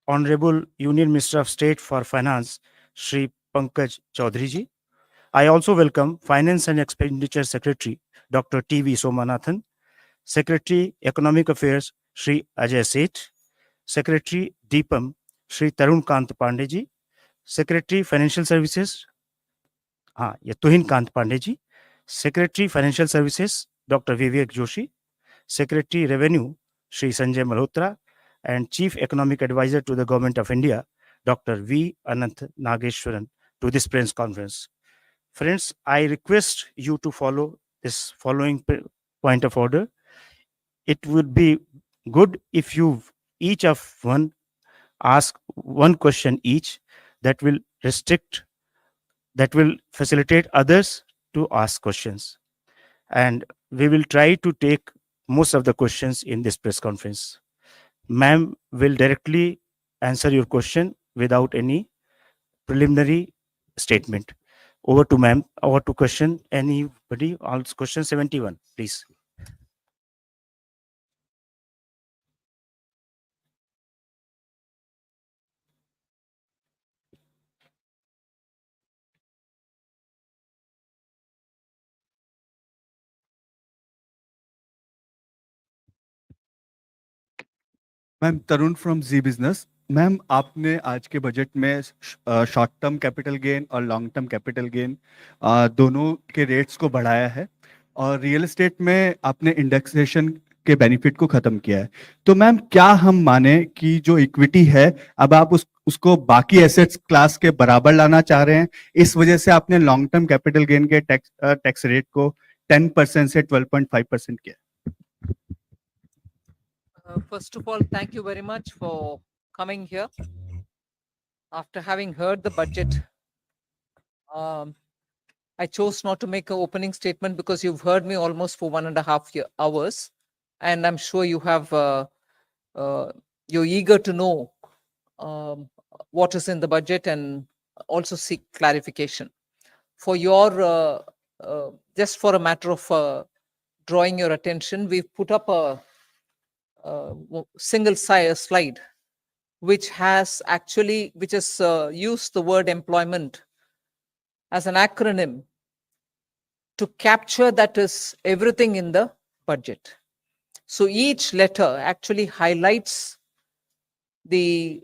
Honorable Union Minister of State for Finance, Shri Pankaj Chaudhary ji. I also welcome Finance and Expenditure Secretary, Dr. T.V. Somanathan, Secretary Economic Affairs, Shri Ajay Seth, Secretary Deepam, Shri Tarun Kant Pandey ji, Secretary Financial Services, Tuhin Kant Pandey ji, Secretary Financial Services, Dr. Vivek Joshi, Secretary Revenue, Shri Sanjay Malhotra, and Chief Economic Advisor to the Government of India, Dr. V. Anant Nageshwaran, to this press conference. Friends, I request you to follow this following point of order. It would be good if you each of one ask one question each. That will facilitate others to ask questions. And we will try to take most of the questions in this press conference. Ma'am will directly answer your question without any preliminary statement. Over to ma'am. Over to question. Anybody? Question 71, please. Ma'am Tarun from Zee Business. Ma'am आपने आज के budget में short term capital gain और long term capital gain दोनों के rates को बढ़ाया है और रियल एस्टेट में आपने इंडेक्सेशन के बेनिफिट को खत्म किया है। तो मैम क्या हम माने कि जो इक्विटी है अब आप उसको बाकी एसेट्स क्लास के बराबर लाना चाह रहे हैं, इस वजह से आपने लॉन्ग टर्म कैपिटल गेन के टैक्स रेट को 10% से 12.5% किया? First of all, thank you very much for coming here. After having heard the budget, I chose not to make an opening statement because you've heard me almost for 1.5 hours, and I'm sure you have you're eager to know what is in the budget and also seek clarification. For your just for a matter of drawing your attention, we've put up a single slide which has used the word employment as an acronym to capture that is everything in the budget. So each letter actually highlights the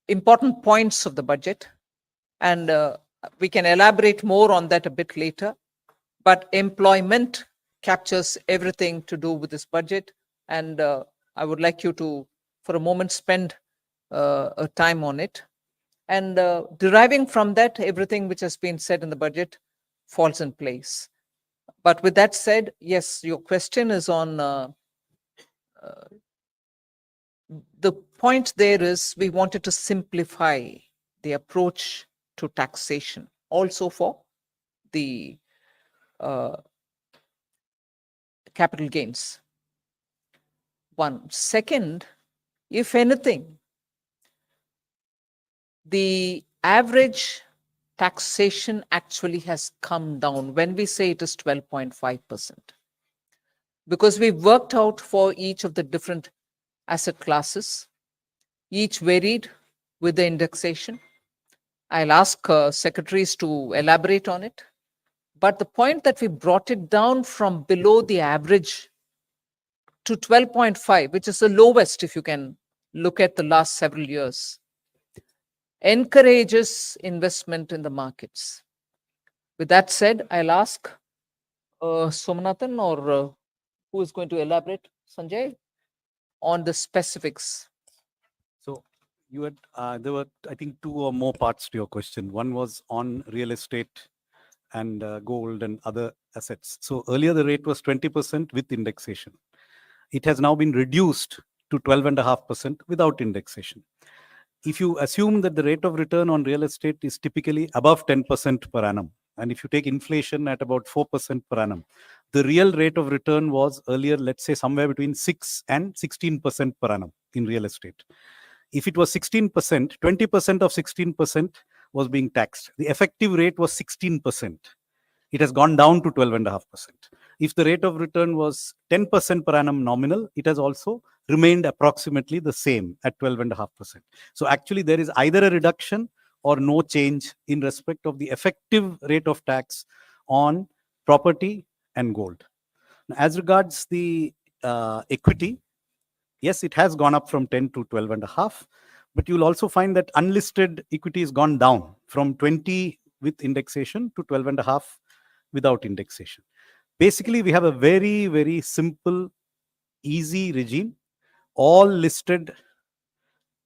important points of the budget, and we can elaborate more on that a bit later. But employment captures everything to do with this budget, and I would like you to, for a moment, spend a time on it. And deriving from that, everything which has been said in the budget falls in place. But with that said, yes, your question is on the point there is we wanted to simplify the approach to taxation, also for the capital gains. One. Second, if anything, the average taxation actually has come down when we say it is 12.5%. Because we've worked out for each of the different asset classes, each varied with the indexation. I'll ask secretaries to elaborate on it. But the point that we brought it down from below the average to 12.5, which is the lowest if you can look at the last several years, encourages investment in the markets. With that said, I'll ask Somanathan or who is going to elaborate, Sanjay, on the specifics. So you had there were, I think, two or more parts to your question. One was on real estate and gold and other assets. So earlier the rate was 20% with indexation. It has now been reduced to 12.5% without indexation. If you assume that the rate of return on real estate is typically above 10% per annum, and if you take inflation at about 4% per annum, the real rate of return was earlier, let's say, somewhere between 6 and 16% per annum in real estate. If it was 16%, 20% of 16% was being taxed. The effective rate was 16%. It has gone down to 12.5%. if the rate of return was 10% per annum nominal, it has also remained approximately the same at 12.5%. So actually there is either a reduction or no change in respect of the effective rate of tax on property and gold. As regards the equity, yes, it has gone up from 10 to 12.5, but you'll also find that unlisted equity has gone down from 20 with indexation to 12.5 without indexation. Basically, we have a very, very simple, easy regime. All listed,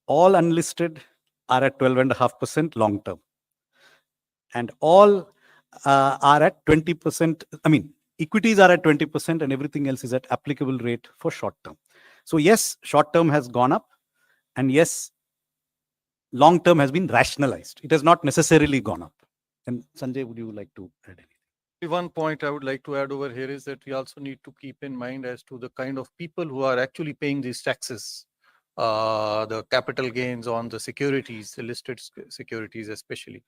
all unlisted are at 12.5% long term. And all are at 20%. I mean, equities are at 20% and everything else is at applicable rate for short term. So yes, short term has gone up, and yes, long term has been rationalized. It has not necessarily gone up. And Sanjay, would you like to add anything? One point I would like to add over here is that we also need to keep in mind as to the kind of people who are actually paying these taxes, the capital gains on the securities, the listed securities especially.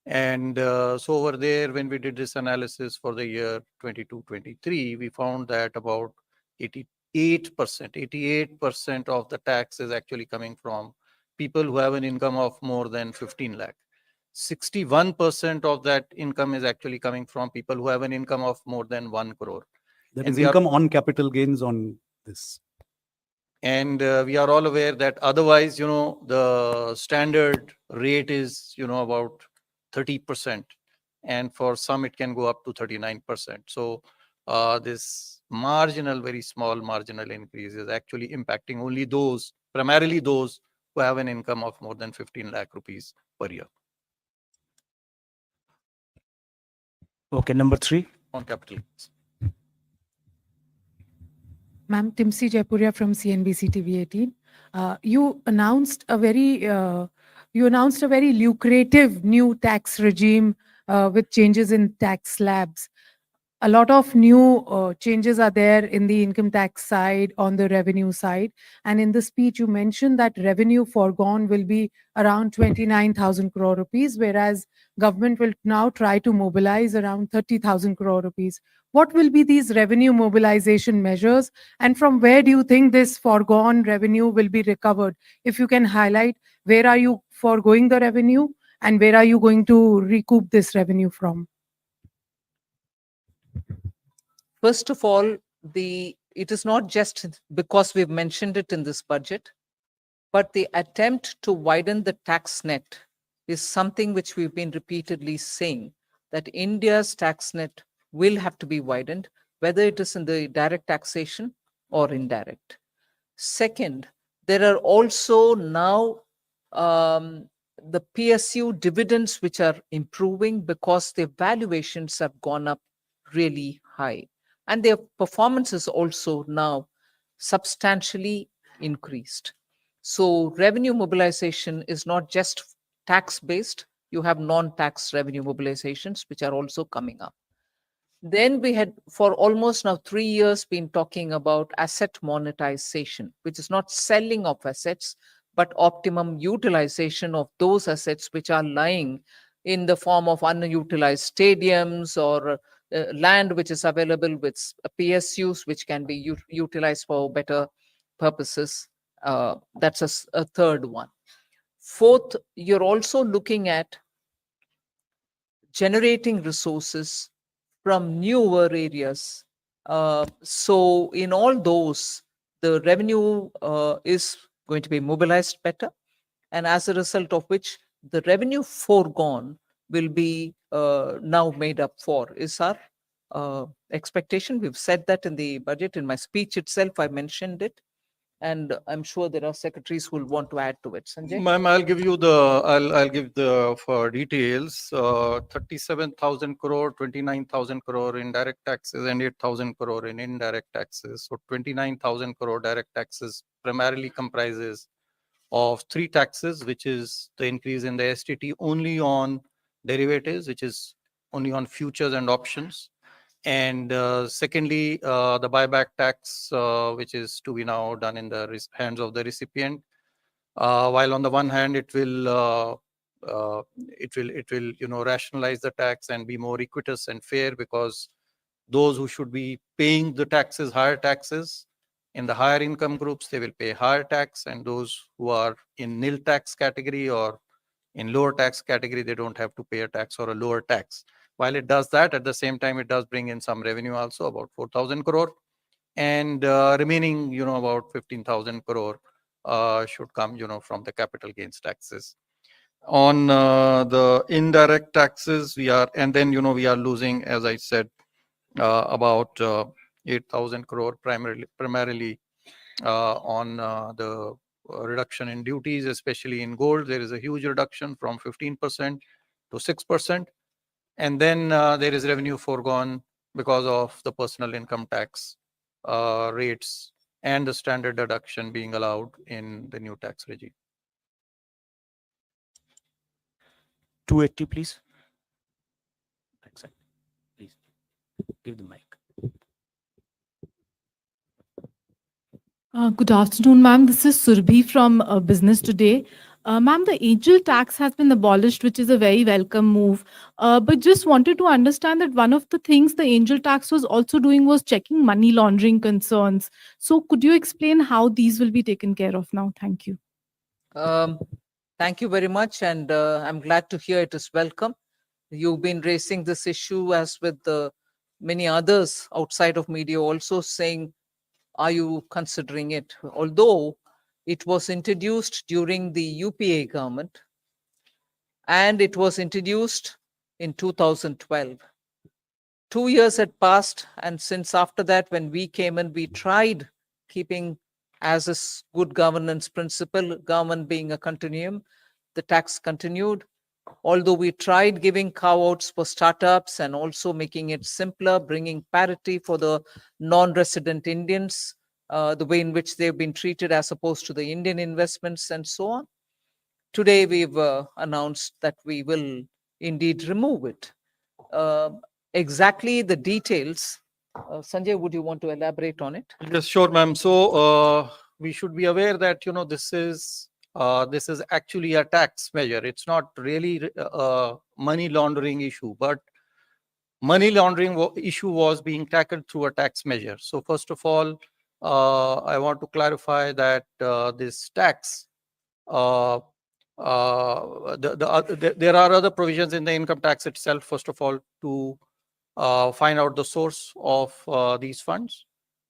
And so over there, when we did this analysis for the year 22-23, we found that about 88% of the tax is actually coming from people who have an income of more than 15 lakh. 61% of that income is actually coming from people who have an income of more than 1 crore. That And is income on capital gains on this. And we are all aware that otherwise, the standard rate is, about 30%. And for some, it can go up to 39%. So this marginal, very small marginal increase is actually impacting only those, primarily those who have an income of more than 15 lakh rupees per year. Okay, number 3. On capital gains. Ma'am, Timsi Jaipuria from CNBC TV 18. You announced a very lucrative new tax regime with changes in tax slabs. A lot of new changes are there in the income tax side, on the revenue side. And in the speech, you mentioned that revenue foregone will be around 29,000 crore rupees, whereas government will now try to mobilize around 30,000 crore rupees. What will be these revenue mobilization measures? And from where do you think this foregone revenue will be recovered? If you can highlight, where are you foregoing the revenue and where are you going to recoup this revenue from? First of all, it is not just because we've mentioned it in this budget, but the attempt to widen the tax net is something which we've been repeatedly saying, that India's tax net will have to be widened, whether it is in the direct taxation or indirect. Second, there are also now the PSU dividends which are improving because their valuations have gone up really high. And their performance is also now substantially increased. So revenue mobilization is not just tax-based. You have non-tax revenue mobilizations, which are also coming up. Then we had, for almost now 3 years, been talking about asset monetization, which is not selling of assets, but optimum utilization of those assets which are lying in the form of unutilized stadiums or land which is available with PSUs, which can be utilized for better purposes. That's a third one. Fourth, you're also looking at generating resources from newer areas. So in all those, the revenue is going to be mobilized better. And as a result of which, the revenue foregone will be now made up for, is our expectation. We've said that in the budget. In my speech itself, I mentioned it. And I'm sure there are secretaries who will want to add to it. Sanjay? Ma'am, I'll give the for details. 37,000 crore, 29,000 crore in direct taxes and 8,000 crore in indirect taxes. So 29,000 crore direct taxes primarily comprises of 3 taxes, which is the increase in the STT only on derivatives, which is only on futures and options. And secondly, the buyback tax, which is to be now done in the hands of the recipient. While on the one hand, it will rationalize the tax and be more equitous and fair, because those who should be paying the taxes, higher taxes. In the higher income groups, they will pay higher tax, and those who are in nil tax category or in lower tax category, they don't have to pay a tax or a lower tax. While it does that, at the same time, it does bring in some revenue also, about 4,000 crore. And remaining, about 15,000 crore should come, from the capital gains taxes. On the indirect taxes, we are losing, as I said, about 8,000 crore primarily on the reduction in duties, especially in gold. There is a huge reduction from 15% to 6%. And then there is revenue foregone because of the personal income tax rates and the standard deduction being allowed in the new tax regime. 280, please. Backside, please. Give the mic. Good afternoon, ma'am. This is Surbhi from Business Today. Ma'am, the angel tax has been abolished, which is a very welcome move. But just wanted to understand that one of the things the angel tax was also doing was checking money laundering concerns. So could you explain how these will be taken care of now? Thank you. Thank you very much, and I'm glad to hear it is welcome. You've been raising this issue as with many others outside of media also saying, are you considering it? Although it was introduced during the UPA government and it was introduced in 2012. 2 years had passed, and since after that, when we came in, we tried keeping as a good governance principle, government being a continuum, the tax continued. Although we tried giving carve-outs for startups and also making it simpler, bringing parity for the non-resident Indians, the way in which they've been treated as opposed to the Indian investments and so on. Today, we've announced that we will indeed remove it. Exactly the details. Sanjay, would you want to elaborate on it? Yes, sure, ma'am. So we should be aware that this is actually a tax measure. It's not really a money laundering issue, but money laundering issue was being tackled through a tax measure. So first of all, I want to clarify that this tax, there are other provisions in the income tax itself. First of all, to find out the source of these funds.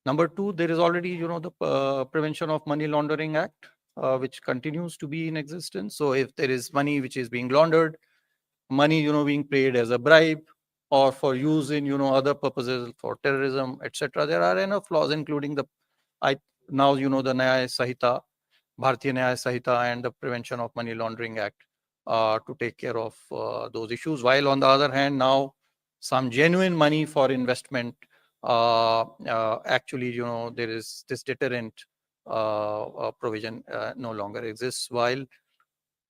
Number two, there is already, the Prevention of Money Laundering Act, which continues to be in existence. So if there is money which is being laundered, money, being paid as a bribe or for use in, other purposes for terrorism, etc., there are enough laws, including the Nyaya Sahita, Bharatiya Nyaya Sahita, and the Prevention of Money Laundering Act to take care of those issues. While on the other hand, now some genuine money for investment, actually, there is this deterrent provision no longer exists, while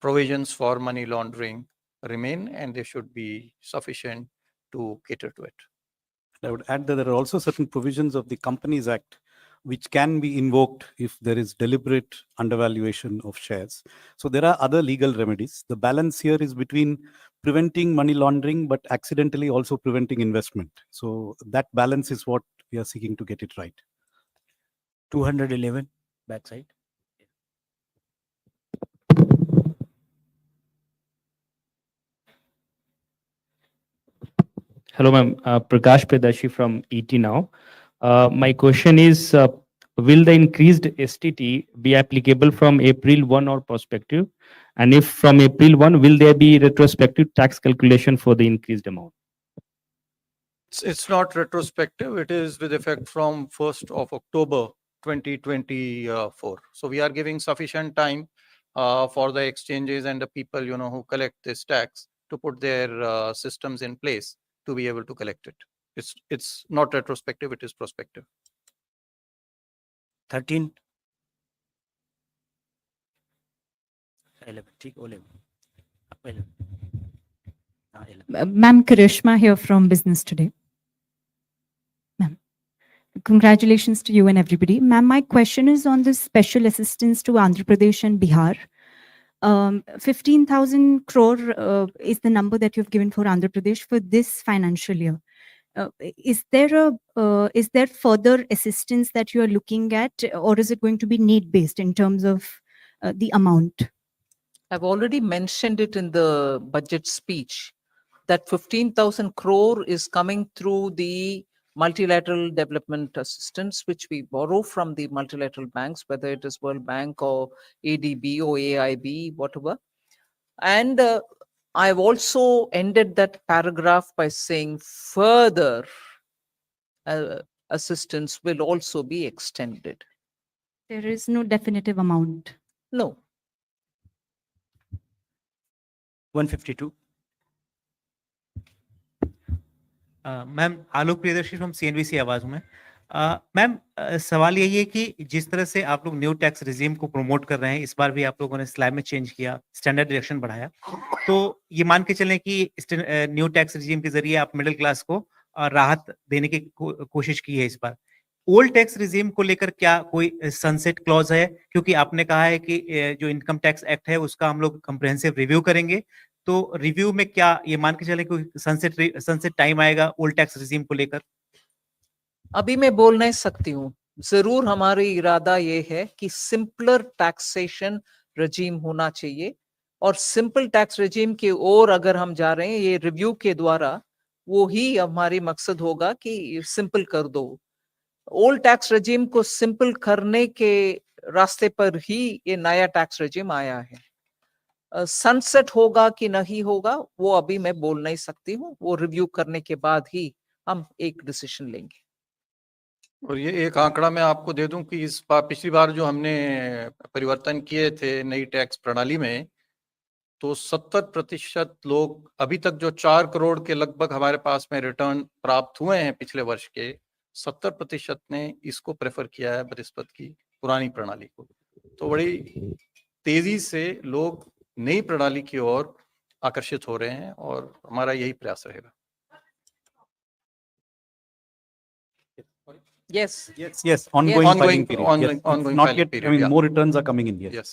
provisions for money laundering remain, and they should be sufficient to cater to it. I would add that there are also certain provisions of the Companies Act which can be invoked if there is deliberate undervaluation of shares. So there are other legal remedies. The balance here is between preventing money laundering but accidentally also preventing investment. So that balance is what we are seeking to get it right. 211, backside. Hello, ma'am. Prakash Pedashi from ET Now. My question is, will the increased STT be applicable from April 1 or prospective? And if from April 1, will there be retrospective tax calculation for the increased amount? It's not retrospective. It is with effect from 1st of October 2024. So we are giving sufficient time for the exchanges and the people, who collect this tax to put their systems in place to be able to collect it. It's not retrospective, it is prospective. 13. 11. 11. 11. Ma'am, Karishma here from Business Today. Ma'am, congratulations to you and everybody. Ma'am, my question is on the special assistance to Andhra Pradesh and Bihar. 15,000 crore is the number that you've given for Andhra Pradesh for this financial year. is there further assistance that you are looking at, or is it going to be need based in terms of the amount? I've already mentioned it in the budget speech that 15,000 crore is coming through the multilateral development assistance, which we borrow from the multilateral banks, whether it is World Bank or ADB or AIB, whatever. And I've also ended that paragraph by saying further assistance will also be extended. There is no definitive amount. No. 152. Ma'am Alok Priyadarshi from CNBC आवाज में। Ma'am सवाल यही है कि जिस तरह से आप लोग न्यू टैक्स रिजीम को प्रमोट कर रहे हैं, इस बार भी आप लोगों ने स्लैब में चेंज किया, स्टैंडर्ड डिडक्शन बढ़ाया, तो ये मान के चलें कि न्यू टैक्स रिजीम के जरिए आप मिडिल क्लास को राहत देने की कोशिश की है इस बार। ओल्ड टैक्स रिजीम को लेकर क्या कोई सनसेट क्लॉज है? क्योंकि आपने कहा है कि जो इनकम टैक्स एक्ट है उसका हम लोग कंप्रिहेंसिव रिव्यू करेंगे, तो रिव्यू में क्या ये मान के चले कोई सनसेट टाइम आएगा ओल्ड टैक्स रिजीम को लेकर? अभी मैं बोल नहीं सकती हूँ। जरूर हमारी इरादा ये है कि सिंपलर टैक्सेशन रजीम होना चाहिए, और सिंपल टैक्स रजीम की ओर अगर हम जा रहे हैं ये रिव्यू के द्वारा, वो ही हमारी मकसद होगा कि सिंपल कर दो। ओल्ड टैक्स रजीम को सिंपल करने के रास्ते पर ही ये नया टैक्स रजीम आया है। सनसेट होगा कि नहीं होगा वो अभी मैं बोल नहीं सकती हूँ, वो रिव्यू करने के बाद ही हम एक डिसीजन लेंगे। और ये एक आंकड़ा मैं आपको दे दूं कि इस बार पिछली बार जो हमने परिवर्तन किए थे नई टैक्स प्रणाली में, तो 70% लोग अभी तक जो 4 करोड़ के लगभग हमारे पास में रिटर्न प्राप्त हुए हैं पिछले वर्ष के, 70% ने इसको प्रेफर किया है बनिस्बत की पुरानी प्रणाली को। तो बड़ी तेजी से लोग नई प्रणाली की ओर आकर्षित हो रहे हैं और हमारा यही प्रयास रहेगा। Yes. Yes, ongoing Yes. filing period. Ongoing, Yes, ongoing not filing yet. period, I mean, yeah. more returns are coming in. Yes. Yes.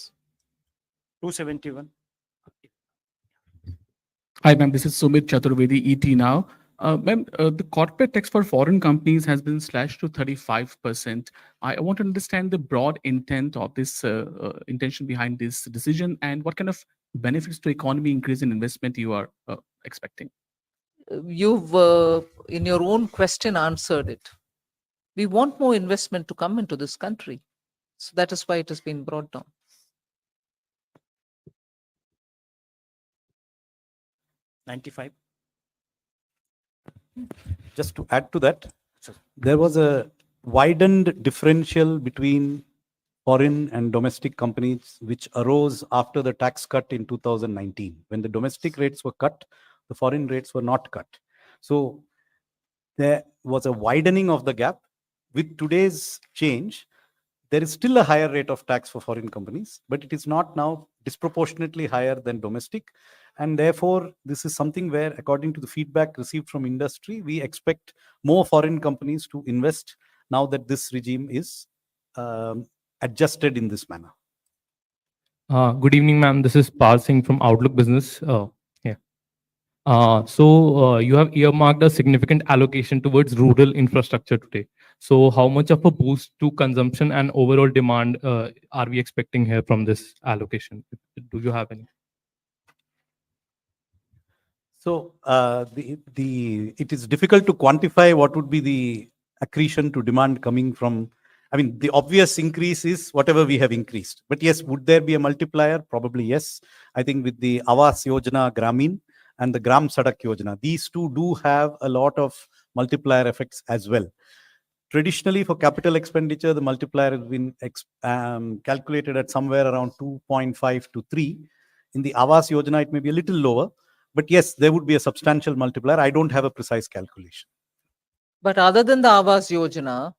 271. Hi, ma'am. This is Sumit Chaturvedi, ET Now. Ma'am, the corporate tax for foreign companies has been slashed to 35%. I want to understand the broad intent of this intention behind this decision, and what kind of benefits to economy increase in investment you are expecting. You've in your own question answered it. We want more investment to come into this country, so that is why it has been brought down. 95. Just to add to that, there was a widened differential between foreign and domestic companies, which arose after the tax cut in 2019. When the domestic rates were cut, the foreign rates were not cut. So there was a widening of the gap. With today's change, there is still a higher rate of tax for foreign companies, but it is not now disproportionately higher than domestic. And therefore, this is something where, according to the feedback received from industry, we expect more foreign companies to invest now that this regime is adjusted in this manner. Good evening, ma'am. This is Pal Singh from Outlook Business. So you have earmarked a significant allocation towards rural infrastructure today. So how much of a boost to consumption and overall demand are we expecting here from this allocation? Do you have any? So it is difficult to quantify what would be the accretion to demand coming from. I mean, the obvious increase is whatever we have increased. But yes, would there be a multiplier? Probably yes. I think with the Awas Yojana Gramin and the Gram Sadak Yojana, these two do have a lot of multiplier effects as well. Traditionally, for capital expenditure, the multiplier has been calculated at somewhere around 2.5 to 3. In the Awas Yojana, it may be a little lower. But yes, there would be a substantial multiplier. I don't have a precise calculation. But other than the Awas Yojana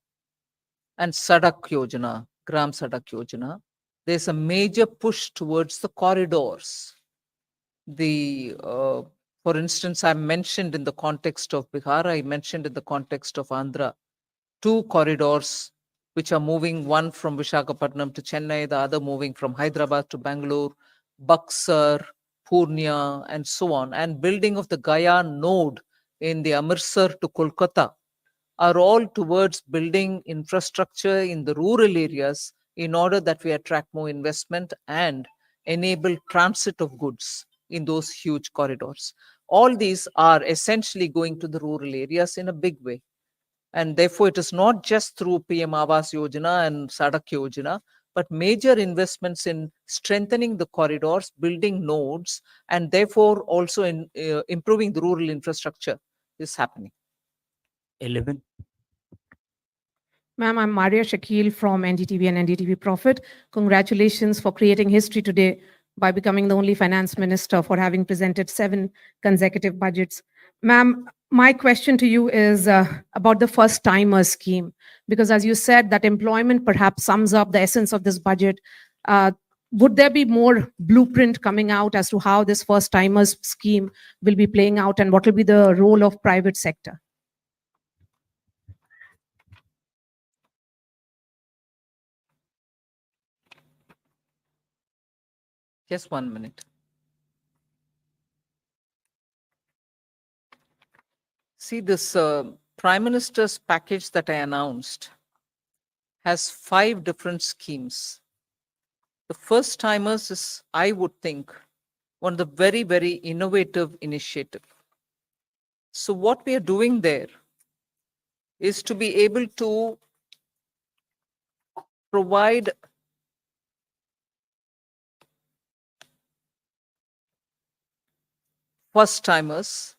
and Sadak Yojana, Gram Sadak Yojana, there's a major push towards the corridors. For instance, I mentioned in the context of Bihar, I mentioned in the context of Andhra, 2 corridors which are moving, one from Visakhapatnam to Chennai, the other moving from Hyderabad to Bangalore, Buxar, Purnia, and so on, and building of the Gaya node in the Amritsar to Kolkata are all towards building infrastructure in the rural areas in order that we attract more investment and enable transit of goods in those huge corridors. All these are essentially going to the rural areas in a big way. And therefore, it is not just through PM Awas Yojana and Sadak Yojana, but major investments in strengthening the corridors, building nodes, and therefore also in improving the rural infrastructure is happening. 11. Ma'am, I'm Maria Shakil from NDTV and NDTV Profit. Congratulations for creating history today by becoming the only finance minister for having presented 7 consecutive budgets. Ma'am, my question to you is about the first timer scheme, because as you said, that employment perhaps sums up the essence of this budget. Would there be more blueprint coming out as to how this first timers scheme will be playing out and what will be the role of private sector? Just 1 minute. See, this Prime Minister's package that I announced has 5 different schemes. The first timers is, I would think, one of the very, very innovative initiative. So what we are doing there is to be able to provide first timers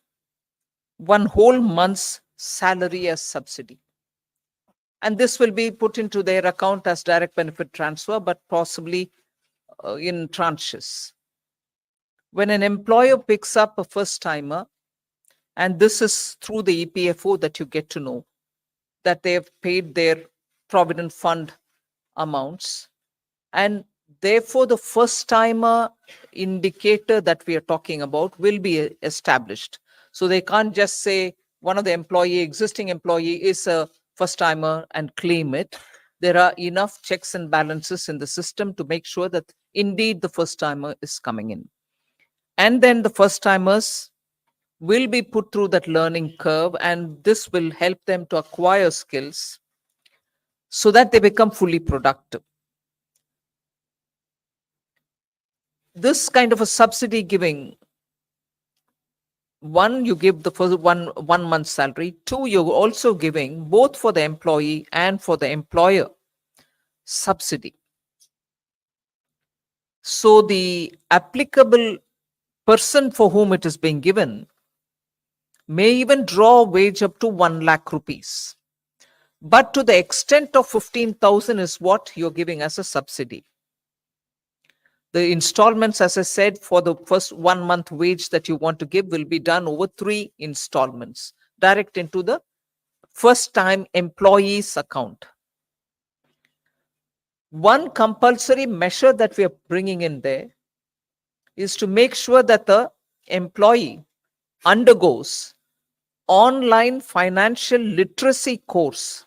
1 whole month's salary as subsidy. And this will be put into their account as direct benefit transfer, but possibly in tranches. When an employer picks up a first timer, and this is through the EPFO that you get to know that they have paid their provident fund amounts, and therefore the first timer indicator that we are talking about will be established. So they can't just say one of the existing employee is a first timer and claim it. There are enough checks and balances in the system to make sure that indeed the first timer is coming in. And then the first timers will be put through that learning curve, and this will help them to acquire skills so that they become fully productive. This kind of a subsidy giving, 1, you give the first one month's salary. 2, you're also giving both for the employee and for the employer subsidy. So the applicable person for whom it is being given may even draw a wage up to 1 lakh rupees. But to the extent of 15,000 is what you're giving as a subsidy. The installments, as I said, for the first 1 month wage that you want to give will be done over 3 installments, direct into the first time employee's account. One compulsory measure that we are bringing in there is to make sure that the employee undergoes online financial literacy course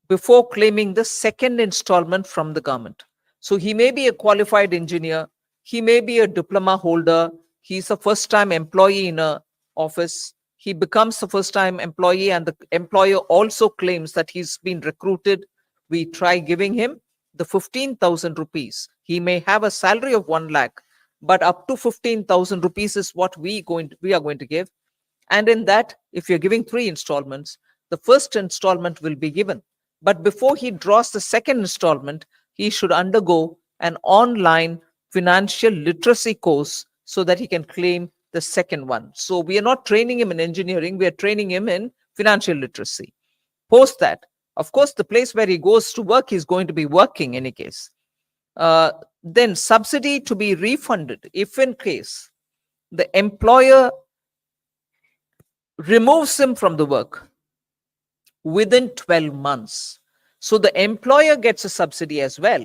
before claiming the second installment from the government. So he may be a qualified engineer, he may be a diploma holder, he's a first-time employee in a office, he becomes a first-time employee and the employer also claims that he's been recruited. We try giving him the 15,000 rupees. He may have a salary of 1 lakh, but up to 15,000 rupees is what we are going to give. And in that, if you're giving 3 installments, the first installment will be given. But before he draws the second installment, he should undergo an online financial literacy course so that he can claim the second one. So we are not training him in engineering, we are training him in financial literacy. Post that, of course, the place where he goes to work, he's going to be working in any case. Then subsidy to be refunded if in case the employer removes him from the work within 12 months. So the employer gets a subsidy as well,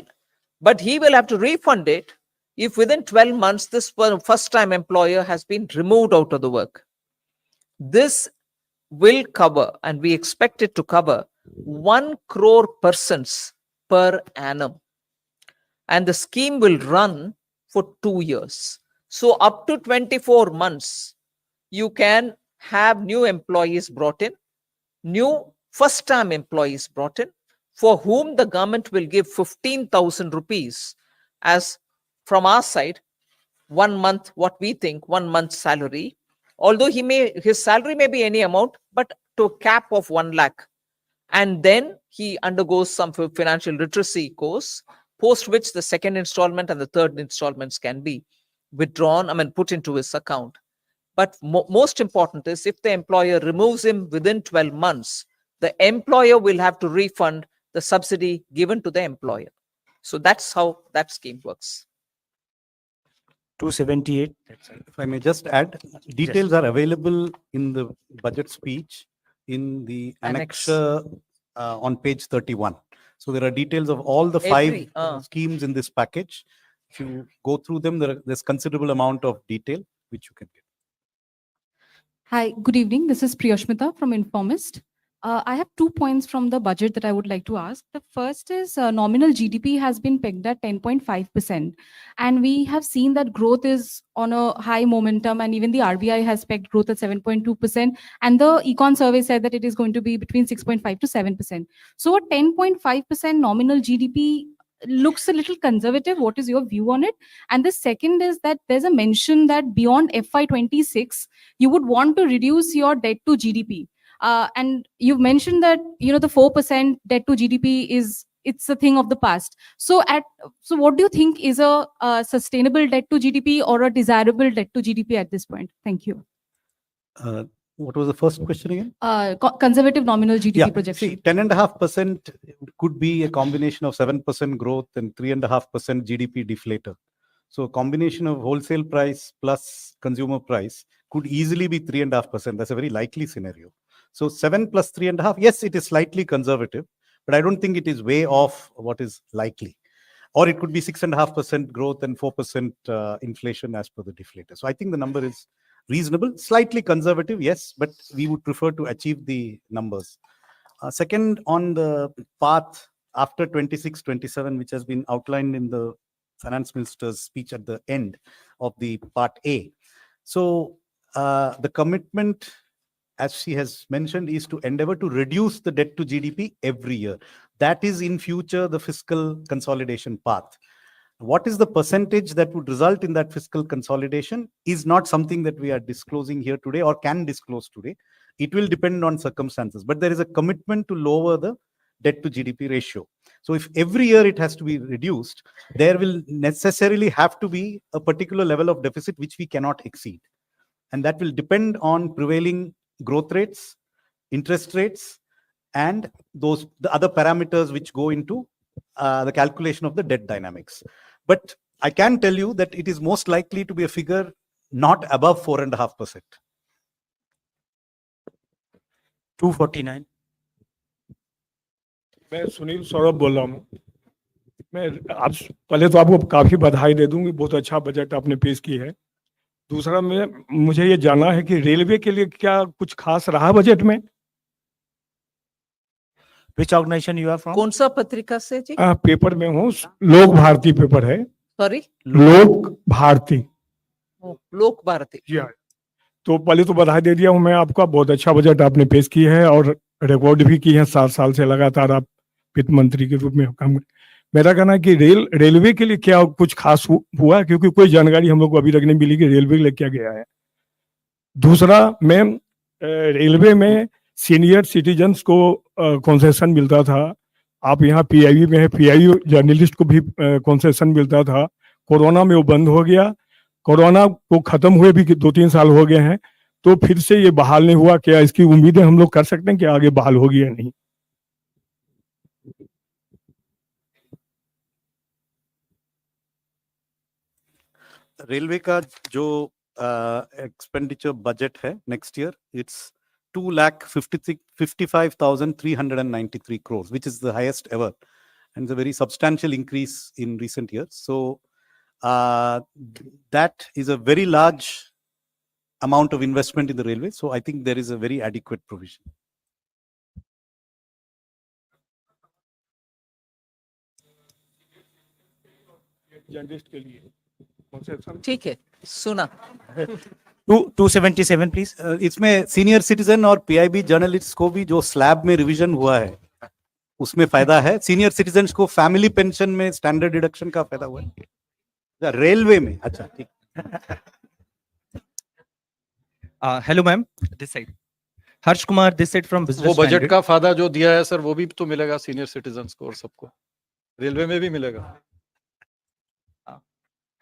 but he will have to refund it if within 12 months this first time employer has been removed out of the work. This will cover, and we expect it to cover, 1 crore persons per annum. And the scheme will run for 2 years. So up to 24 months, you can have new employees brought in, new first-time employees brought in, for whom the government will give 15,000 rupees as, from our side, 1 month, what we think, 1 month salary. Although his salary may be any amount, but to a cap of 1 lakh. And then he undergoes some financial literacy course, post which the second installment and the third installments can be withdrawn, put into his account. But most important is, if the employer removes him within 12 months, the employer will have to refund the subsidy given to the employer. So that's how that scheme works. 278. If I may just add, details are available in the budget speech in the annexure on page 31. So there are details of all the five schemes in this package. If you go through them, there's considerable amount of detail which you can get. Hi, good evening. This is Priyashmita from Informist. I have 2 points from the budget that I would like to ask. The first is nominal GDP has been pegged at 10.5%. And we have seen that growth is on a high momentum, and even the RBI has pegged growth at 7.2%. And the Econ survey said that it is going to be between 6.5 to 7%. So a 10.5% nominal GDP looks a little conservative. What is your view on it? And the second is that there's a mention that beyond FY26, you would want to reduce your debt to GDP. And you've mentioned that, the 4% debt to GDP it's a thing of the past. So what do you think is a sustainable debt to GDP or a desirable debt to GDP at this point? Thank you. What was the first question again? Conservative nominal GDP projection. See, 10.5% could be a combination of 7% growth and 3.5% GDP deflator. So a combination of wholesale price plus consumer price could easily be 3.5%. That's a very likely scenario. So 7 plus 3.5, yes, it is slightly conservative, but I don't think it is way off what is likely. Or it could be 6.5% growth and 4% inflation as per the deflator. So I think the number is reasonable, slightly conservative, yes, but we would prefer to achieve the numbers. Second, on the path after 26-27, which has been outlined in the finance minister's speech at the end of the part A. So the commitment, as she has mentioned, is to endeavor to reduce the debt to GDP every year. That is in future the fiscal consolidation path. What is the percentage that would result in that fiscal consolidation is not something that we are disclosing here today or can disclose today. It will depend on circumstances, but there is a commitment to lower the debt to GDP ratio. So if every year it has to be reduced, there will necessarily have to be a particular level of deficit which we cannot exceed. And that will depend on prevailing growth rates, interest rates, and the other parameters which go into the calculation of the debt dynamics. But I can tell you that it is most likely to be a figure not above 4.5%. 249. मैं सुनील सौरभ बोल रहा हूँ। मैं आप पहले तो आपको काफी बधाई दे दूंगी, बहुत अच्छा बजट आपने पेश की है। दूसरा मुझे ये जानना है कि रेलवे के लिए क्या कुछ खास रहा बजट में? Which organization you are from? कौन सा पत्रिका से जी? पेपर में हूँ, लोक भारती पेपर है। सॉरी, लोक भारती। लोक भारती। जी हाँ। तो पहले तो बधाई दे दिया हूँ मैं आपका, बहुत अच्छा बजट आपने पेश की है और रिकॉर्ड भी की है। 7 साल से लगातार आप वित्त मंत्री के रूप में काम। मेरा कहना है कि रेलवे के लिए क्या कुछ खास हुआ, क्योंकि कोई जानकारी हम लोग को अभी तक नहीं मिली कि रेलवे के लिए क्या गया है। दूसरा, मैम, रेलवे में सीनियर सिटीजन्स को कंसेशन मिलता था। आप यहाँ पीआईबी में है, पीआईबी जर्नलिस्ट को भी कंसेशन मिलता था। कोरोना में वो बंद हो गया। कोरोना को खत्म हुए भी 2-3 साल हो गए हैं, तो फिर से ये बहाल नहीं हुआ। क्या इसकी उम्मीदें हम लोग कर सकते हैं कि आगे बहाल होगी या नहीं? रेलवे का जो एक्सपेंडिचर बजट है next year, it's 2,55,393 crores, which is the highest ever, and it's a very substantial increase in recent years. So that is a very large amount of investment in the railway. So I think there is a very adequate provision. Journalist के लिए ठीक है, सुना। 277 please. इसमें senior citizen और PIB journalist को भी जो स्लैब में रिवीजन हुआ है उसमें फायदा है। सीनियर सिटीजन को फैमिली पेंशन में स्टैंडर्ड डिडक्शन का फायदा हुआ है। रेलवे में अच्छा ठीक। Hello, ma'am. This side. Harsh Kumar, this side from वो Business बजट Standard. का फायदा जो दिया है सर वो भी तो मिलेगा सीनियर सिटीजन्स को और सबको, रेलवे में भी मिलेगा।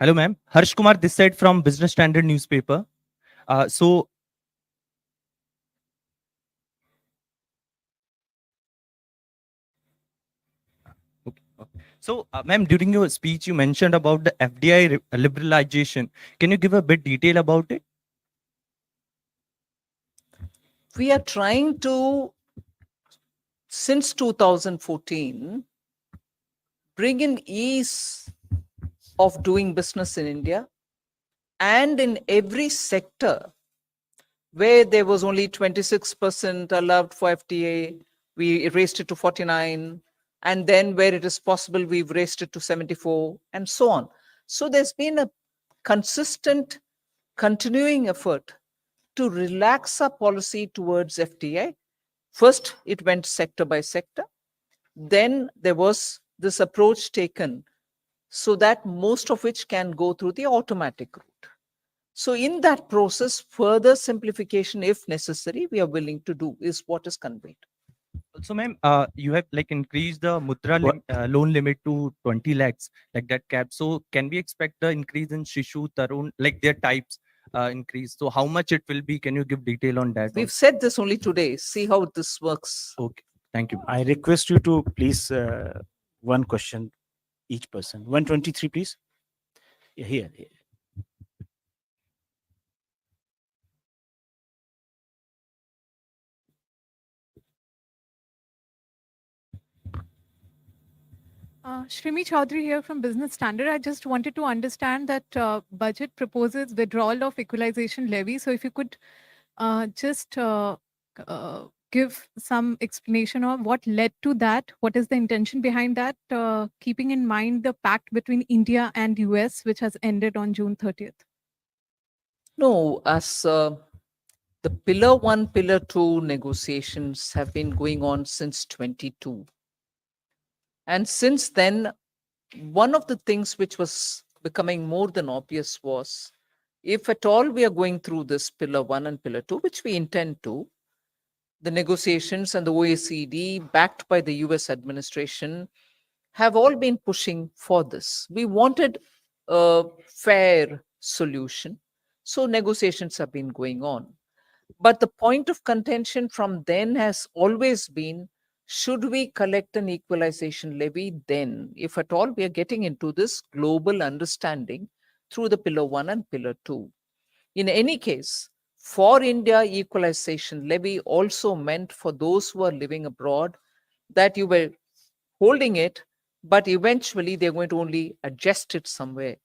Hello, ma'am. Harsh Kumar, this side from Business Standard newspaper. So, okay. So, ma'am, during your speech, you mentioned about the FDI liberalization. Can you give a bit detail about it? We are trying to, since 2014, bring in ease of doing business in India, and in every sector where there was only 26% allowed for FTA, we raised it to 49, and then where it is possible, we've raised it to 74, and so on. So there's been a consistent, continuing effort to relax our policy towards FTA. First, it went sector by sector. Then there was this approach taken so that most of which can go through the automatic route. So in that process, further simplification, if necessary, we are willing to do, is what is conveyed. Also, ma'am, you have like increased the loan limit to 20 lakhs, like that cap. So can we expect the increase in Shishu, Tarun, like their types increase? So how much it will be? Can you give detail on that? We've said this only today. See how this works. Okay, thank you. I request you to please one question each person. 123 please. Here. Shrimi Chaudhary here from Business Standard. I just wanted to understand that budget proposes withdrawal of equalization levy. So if you could just give some explanation of what led to that, what is the intention behind that, keeping in mind the pact between India and US, which has ended on June 30th. No, as the Pillar 1, Pillar 2 negotiations have been going on since 22. And since then, one of the things which was becoming more than obvious was, if at all we are going through this Pillar 1 and Pillar 2, which we intend to, the negotiations and the OECD, backed by the US administration, have all been pushing for this. We wanted a fair solution. So negotiations have been going on. But the point of contention from then has always been, should we collect an equalization levy then, if at all we are getting into this global understanding through the Pillar 1 and Pillar 2? In any case, for India, equalization levy also meant for those who are living abroad that you were holding it, but eventually they're going to only adjust it somewhere.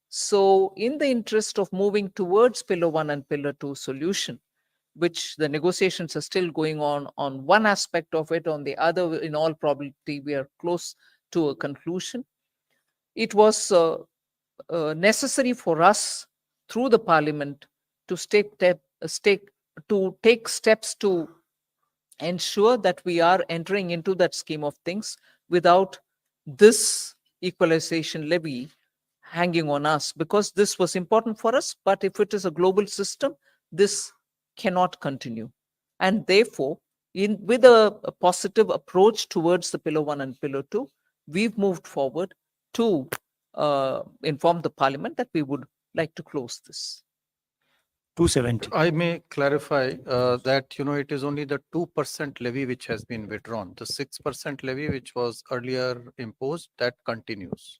So in the interest of moving towards Pillar 1 and Pillar 2 solution, which the negotiations are still going on one aspect of it, on the other, in all probability, we are close to a conclusion. It was necessary for us through the parliament to take steps to ensure that we are entering into that scheme of things without this equalization levy hanging on us, because this was important for us. But if it is a global system, this cannot continue. And therefore, with a positive approach towards the Pillar 1 and Pillar 2, we've moved forward to inform the parliament that we would like to close this. 270. I may clarify that, it is only the 2% levy which has been withdrawn. The 6% levy which was earlier imposed, that continues.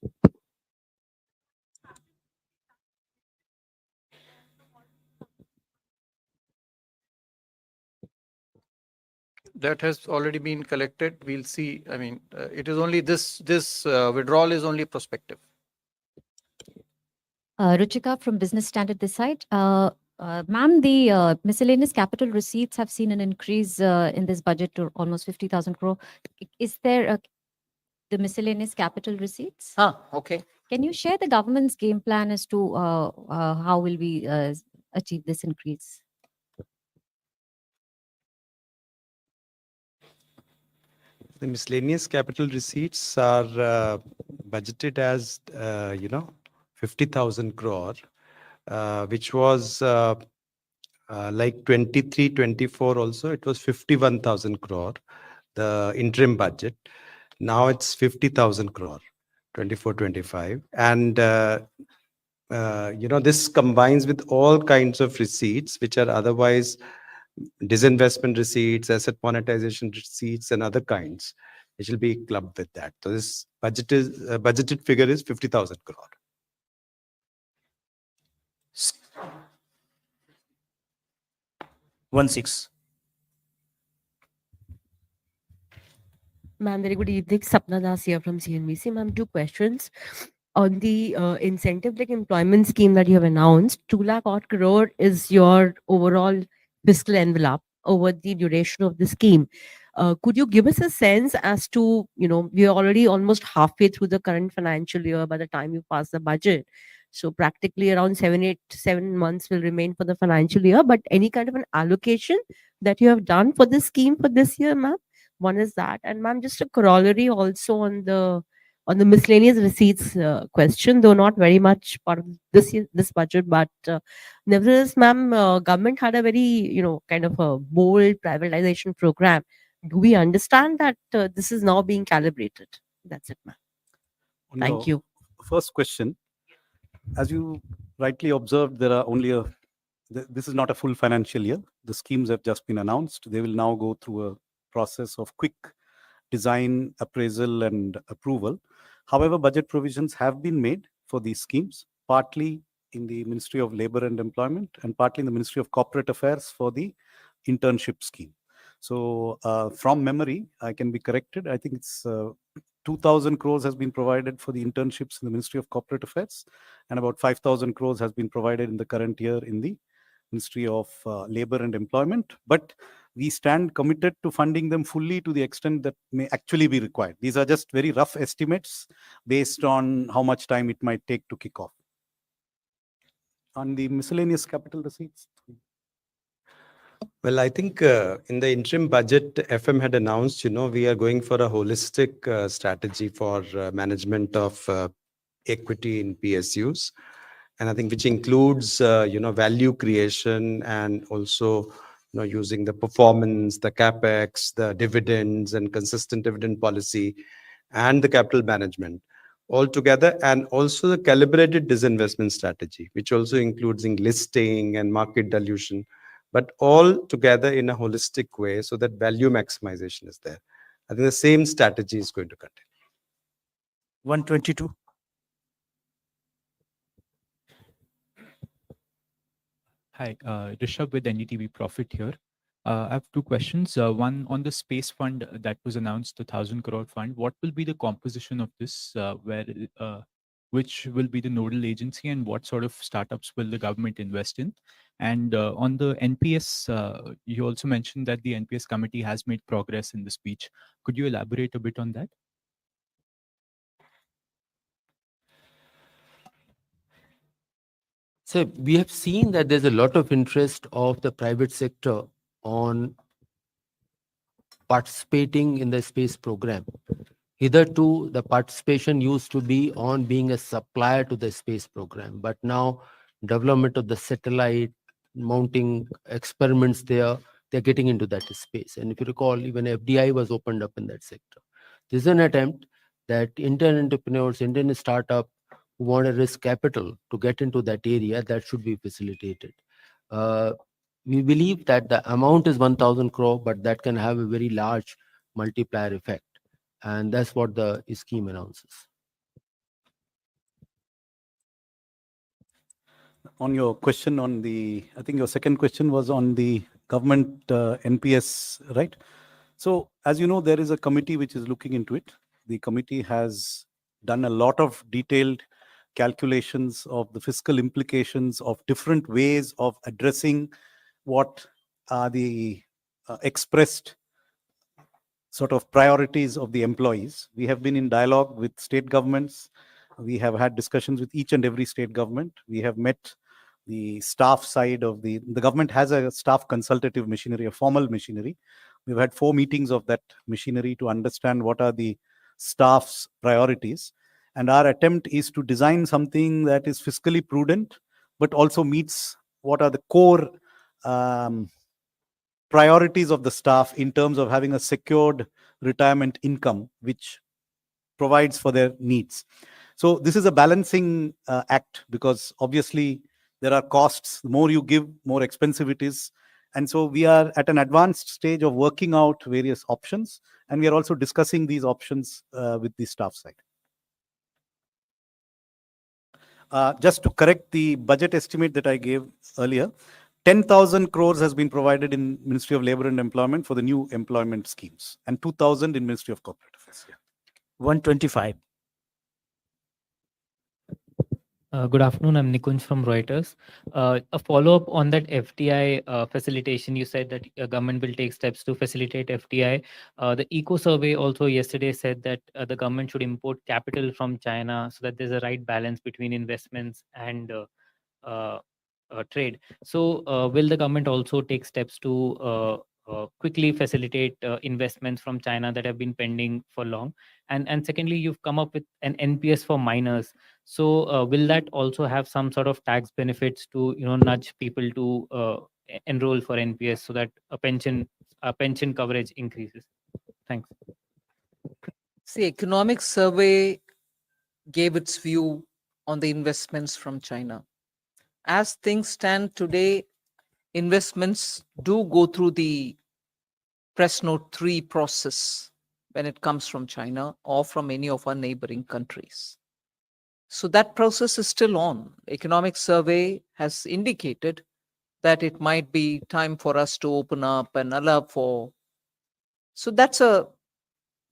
That has already been collected. We'll see. I mean, it is only this withdrawal is only prospective. Ruchika from Business Standard this side. Ma'am, the miscellaneous capital receipts have seen an increase in this budget to almost 50,000 crore. Is there the miscellaneous capital receipts? Okay. Can you share the government's game plan as to how will we achieve this increase? The miscellaneous capital receipts are budgeted as, 50,000 crore, which was like 23-24 also, it was 51,000 crore, the interim budget. Now it's 50,000 crore, 24-25. And, this combines with all kinds of receipts, which are otherwise disinvestment receipts, asset monetization receipts, and other kinds, which will be clubbed with that. So this budgeted figure is 50,000 crore. One six. Ma'am, very good evening. Sapna Das here from CNBC. Ma'am, two questions. On the incentive like employment scheme that you have announced, 2 lakh odd crore is your overall fiscal envelope over the duration of the scheme. Could you give us a sense as to, we are already almost halfway through the current financial year by the time you pass the budget. So practically around 7 months will remain for the financial year, but any kind of an allocation that you have done for this scheme for this year, ma'am? One is that. And ma'am, just a corollary also on the miscellaneous receipts question, though not very much part of this budget, but nevertheless, ma'am, government had a very, kind of a bold privatization program. Do we understand that this is now being calibrated? That's it, ma'am. On Thank your you. First question, as you rightly observed, there are only this is not a full financial year. The schemes have just been announced. They will now go through a process of quick design, appraisal, and approval. However, budget provisions have been made for these schemes, partly in the Ministry of Labour and Employment and partly in the Ministry of Corporate Affairs for the internship scheme. So from memory, I can be corrected. I think it's 2,000 crores has been provided for the internships in the Ministry of Corporate Affairs, and about 5,000 crores has been provided in the current year in the Ministry of Labour and Employment. But we stand committed to funding them fully to the extent that may actually be required. These are just very rough estimates based on how much time it might take to kick off. On the miscellaneous capital receipts. Well, I think in the interim budget, FM had announced, we are going for a holistic strategy for management of equity in PSUs. And I think which includes, value creation and also, using the performance, the capex, the dividends and consistent dividend policy and the capital management all together, and also the calibrated disinvestment strategy, which also includes listing and market dilution, but all together in a holistic way so that value maximization is there. I think the same strategy is going to continue. 122. Hi, Rishabh with NDTV Profit here. I have two questions. One on the space fund that was announced, the 1,000 crore fund. What will be the composition of this? Which will be the nodal agency, and what sort of startups will the government invest in? And on the NPS, you also mentioned that the NPS committee has made progress in the speech. Could you elaborate a bit on that? So we have seen that there's a lot of interest of the private sector on participating in the space program. Hitherto, the participation used to be on being a supplier to the space program, but now development of the satellite, mounting experiments there, they're getting into that space. And if you recall, even FDI was opened up in that sector. This is an attempt that Indian entrepreneurs, Indian startup who want to risk capital to get into that area, that should be facilitated. We believe that the amount is 1,000 crore, but that can have a very large multiplier effect. And that's what the scheme announces. On your question on I think your second question was on the government NPS, right? So as you know, there is a committee which is looking into it. The committee has done a lot of detailed calculations of the fiscal implications of different ways of addressing what are the expressed sort of priorities of the employees. We have been in dialogue with state governments. We have had discussions with each and every state government. We have met the staff side of the government has a staff consultative machinery, a formal machinery. We've had 4 meetings of that machinery to understand what are the staff's priorities. And our attempt is to design something that is fiscally prudent, but also meets what are the core priorities of the staff in terms of having a secured retirement income, which provides for their needs. So this is a balancing act, because obviously there are costs. The more you give, more expensive it is. And so we are at an advanced stage of working out various options, and we are also discussing these options with the staff side. Just to correct the budget estimate that I gave earlier, 10,000 crores has been provided in Ministry of Labour and Employment for the new employment schemes, and 2,000 in Ministry of Corporate Affairs. Yeah. 125. Good afternoon. I'm Nikunj from Reuters. A follow-up on that FDI facilitation. You said that government will take steps to facilitate FDI. The Eco Survey also yesterday said that the government should import capital from China so that there's a right balance between investments and trade. So will the government also take steps to quickly facilitate investments from China that have been pending for long? And secondly, you've come up with an NPS for minors. So will that also have some sort of tax benefits to nudge people to enroll for NPS so that a pension coverage increases? Thanks. See, Economic Survey gave its view on the investments from China. As things stand today, investments do go through the Press Note 3 process when it comes from China or from any of our neighboring countries. So that process is still on. Economic Survey has indicated that it might be time for us to open up and allow for. So that's a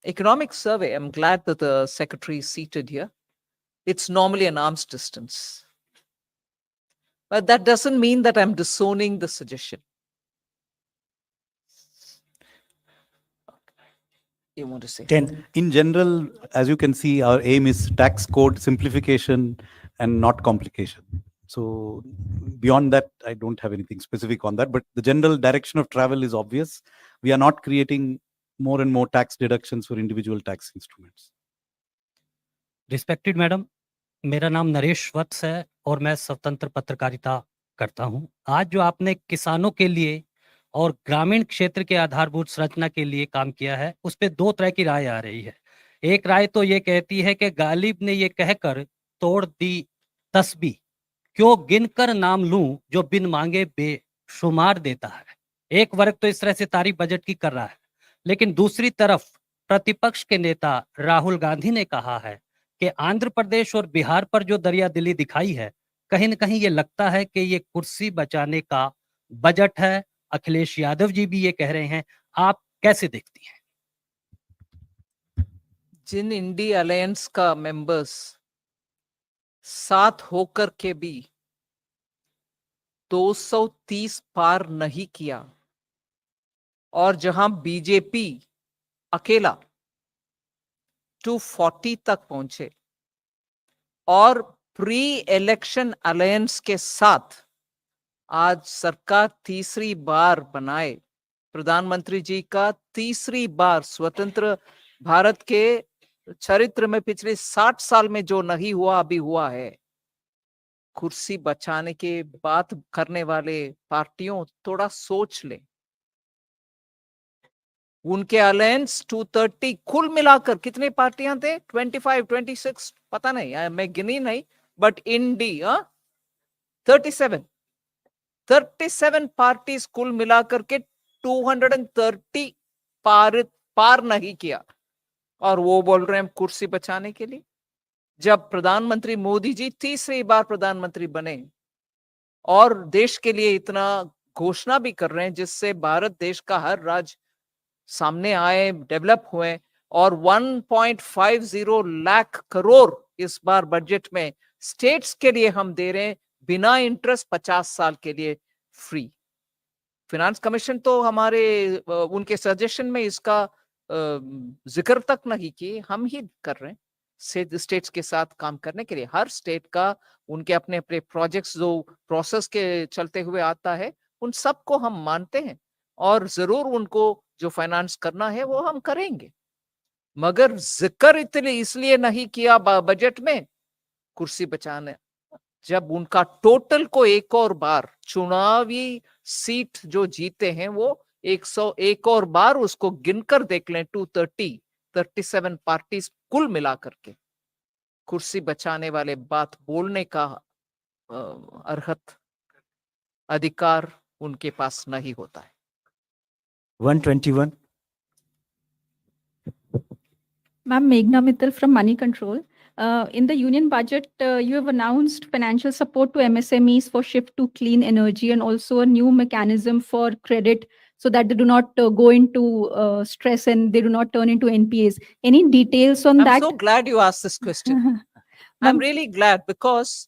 Economic Survey. I'm glad that the secretary is seated here. It's normally an arm's distance. But that doesn't mean that I'm disowning the suggestion. You want to say? 10. In general, as you can see, our aim is tax code simplification and not complication. So beyond that, I don't have anything specific on that, but the general direction of travel is obvious. We are not creating more and more tax deductions for individual tax instruments. Respected Madam, मेरा नाम नरेश वत्स है और मैं स्वतंत्र पत्रकारिता करता हूं। आज जो आपने किसानों के लिए और ग्रामीण क्षेत्र के आधारभूत संरचना के लिए काम किया है, उस पे 2 तरह की राय आ रही है। एक राय तो ये कहती है कि गालिब ने ये कहकर तोड़ दी तस्बीह, क्यों गिनकर नाम लूं जो बिन मांगे बेशुमार देता है। एक वर्ग तो इस तरह से तारीफ बजट की कर रहा है, लेकिन दूसरी तरफ प्रतिपक्ष के नेता राहुल गांधी ने कहा है कि आंध्र प्रदेश और बिहार पर जो दरियादिली दिखाई है, कहीं न कहीं ये लगता है कि ये कुर्सी बचाने का बजट है। अखिलेश यादव जी भी ये कह रहे हैं, आप कैसे देखती हैं? जिन इंडी अलायंस का मेंबर्स साथ होकर के भी 230 पार नहीं किया, और जहां बीजेपी अकेला 240 तक पहुंचे, और प्री इलेक्शन अलायंस के साथ आज सरकार तीसरी बार बनाए, प्रधानमंत्री जी का तीसरी बार, स्वतंत्र भारत के चरित्र में पिछले 60 साल में जो नहीं हुआ अभी हुआ है। कुर्सी बचाने के बात करने वाले पार्टियों थोड़ा सोच ले। उनके अलायंस 230 कुल मिलाकर कितने पार्टियां थे? 25, 26 पता नहीं, मैं गिनी नहीं, बट इंडी 37 पार्टीज कुल मिलाकर के 230 पार नहीं किया, और वो बोल रहे हैं कुर्सी बचाने के लिए। जब प्रधानमंत्री मोदी जी तीसरी बार प्रधानमंत्री बने और देश के लिए इतना घोषणा भी कर रहे हैं जिससे भारत देश का हर राज्य सामने आए, डेवलप हुए, और 1.50 लाख करोड़ इस बार बजट में स्टेट्स के लिए हम दे रहे हैं बिना इंटरेस्ट 50 साल के लिए फ्री। फिनांस कमीशन तो हमारे उनके सजेशन में इसका जिक्र तक नहीं किए, हम ही कर रहे हैं। स्टेट्स के साथ काम करने के लिए। हर स्टेट का उनके अपने अपने प्रोजेक्ट्स जो प्रोसेस के चलते हुए आता है, उन सबको हम मानते हैं और जरूर उनको जो फाइनेंस करना है वो हम करेंगे, मगर जिक्र इतने इसलिए नहीं किया बजट में कुर्सी बचाने। जब उनका टोटल को एक और बार चुनावी सीट जो जीते हैं वो 101 और बार उसको गिनकर देख लें, 237 पार्टीज कुल मिला करके कुर्सी बचाने वाले बात बोलने का अर्हत अधिकार उनके पास नहीं होता है। 121. Ma'am, Meghna Mittal from Money Control. In the union budget, you have announced financial support to MSMEs for shift to clean energy and also a new mechanism for credit so that they do not go into stress and they do not turn into NPAs. Any details on I'm that? so glad you asked this question. I'm really glad because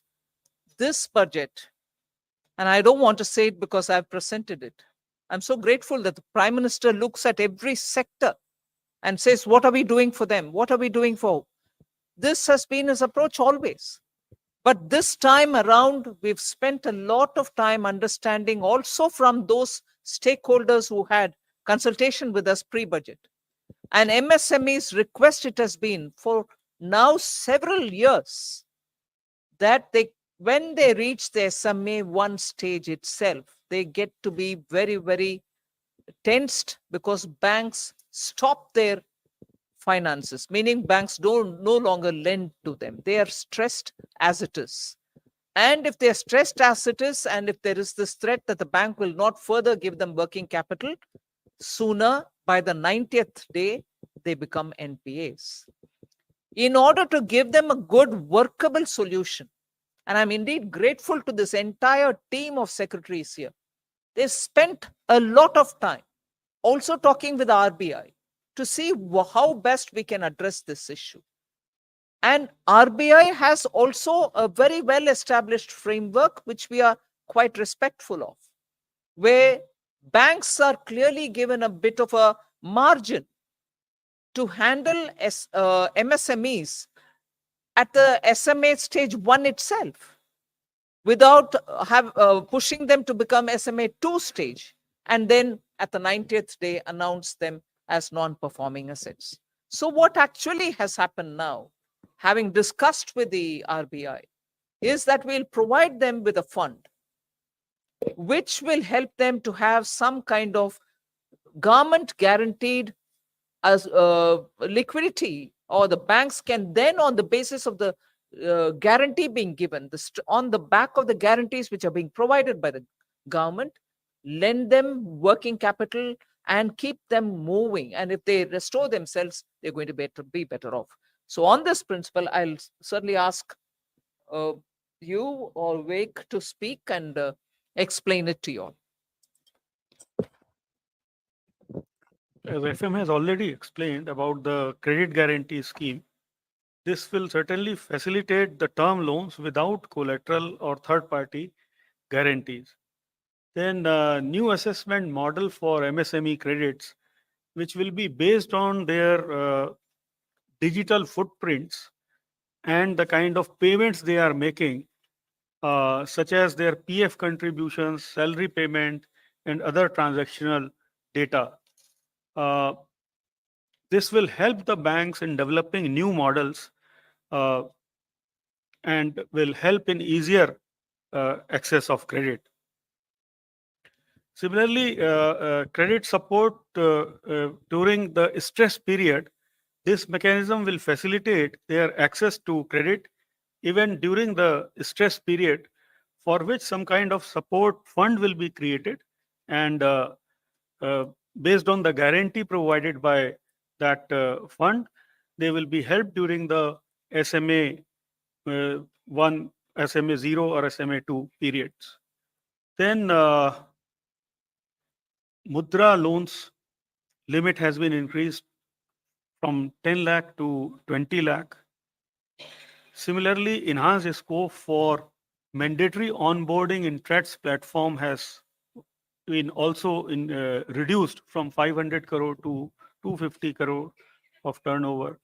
this budget, and I don't want to say it because I've presented it, I'm so grateful that the Prime Minister looks at every sector and says, what are we doing for them? What are we doing for? This has been his approach always. But this time around, we've spent a lot of time understanding also from those stakeholders who had consultation with us pre-budget. And MSME's request it has been for now several years that when they reach the SMA 1 stage itself, they get to be very, very tensed because banks stop their finances, meaning banks don't no longer lend to them. They are stressed as it is. And if they're stressed as it is, and if there is this threat that the bank will not further give them working capital, sooner by the 90th day, they become NPAs. In order to give them a good workable solution, and I'm indeed grateful to this entire team of secretaries here, they spent a lot of time also talking with RBI to see how best we can address this issue. And RBI has also a very well established framework, which we are quite respectful of, where banks are clearly given a bit of a margin to handle MSMEs at the SMA stage 1 itself, without pushing them to become SMA 2 stage, and then at the 90th day announce them as non-performing assets. So what actually has happened now, having discussed with the RBI, is that we'll provide them with a fund which will help them to have some kind of government guaranteed as liquidity, or the banks can then, on the basis of the guarantee being given, on the back of the guarantees which are being provided by the government, lend them working capital and keep them moving. And if they restore themselves, they're going to be better off. So on this principle, I'll certainly ask you or Wake to speak and explain it to you all. As FM has already explained about the credit guarantee scheme, this will certainly facilitate the term loans without collateral or third-party guarantees. Then new assessment model for MSME credits, which will be based on their digital footprints and the kind of payments they are making, such as their PF contributions, salary payment, and other transactional data. This will help the banks in developing new models and will help in easier access of credit. Similarly, credit support during the stress period, this mechanism will facilitate their access to credit even during the stress period, for which some kind of support fund will be created, and based on the guarantee provided by that fund, they will be helped during the SMA 1, SMA 0 or SMA 2 periods. Then Mudra loans limit has been increased from 10 lakh to 20 lakh. Similarly, enhanced scope for mandatory onboarding in TREDS platform has been also reduced from 500 crore to 250 crore of turnover.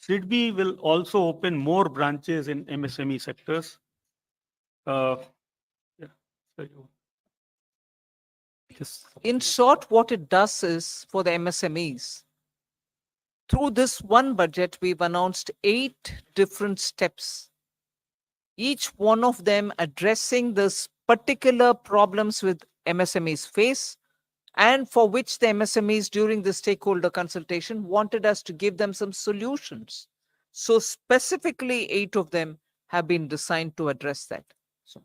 SIDBI will also open more branches in MSME sectors. Yeah. Sorry. Yes. In short, what it does is for the MSMEs, through this one budget, we've announced 8 different steps, each one of them addressing this particular problems with MSMEs face, and for which the MSMEs during the stakeholder consultation wanted us to give them some solutions. So specifically 8 of them have been designed to address that. So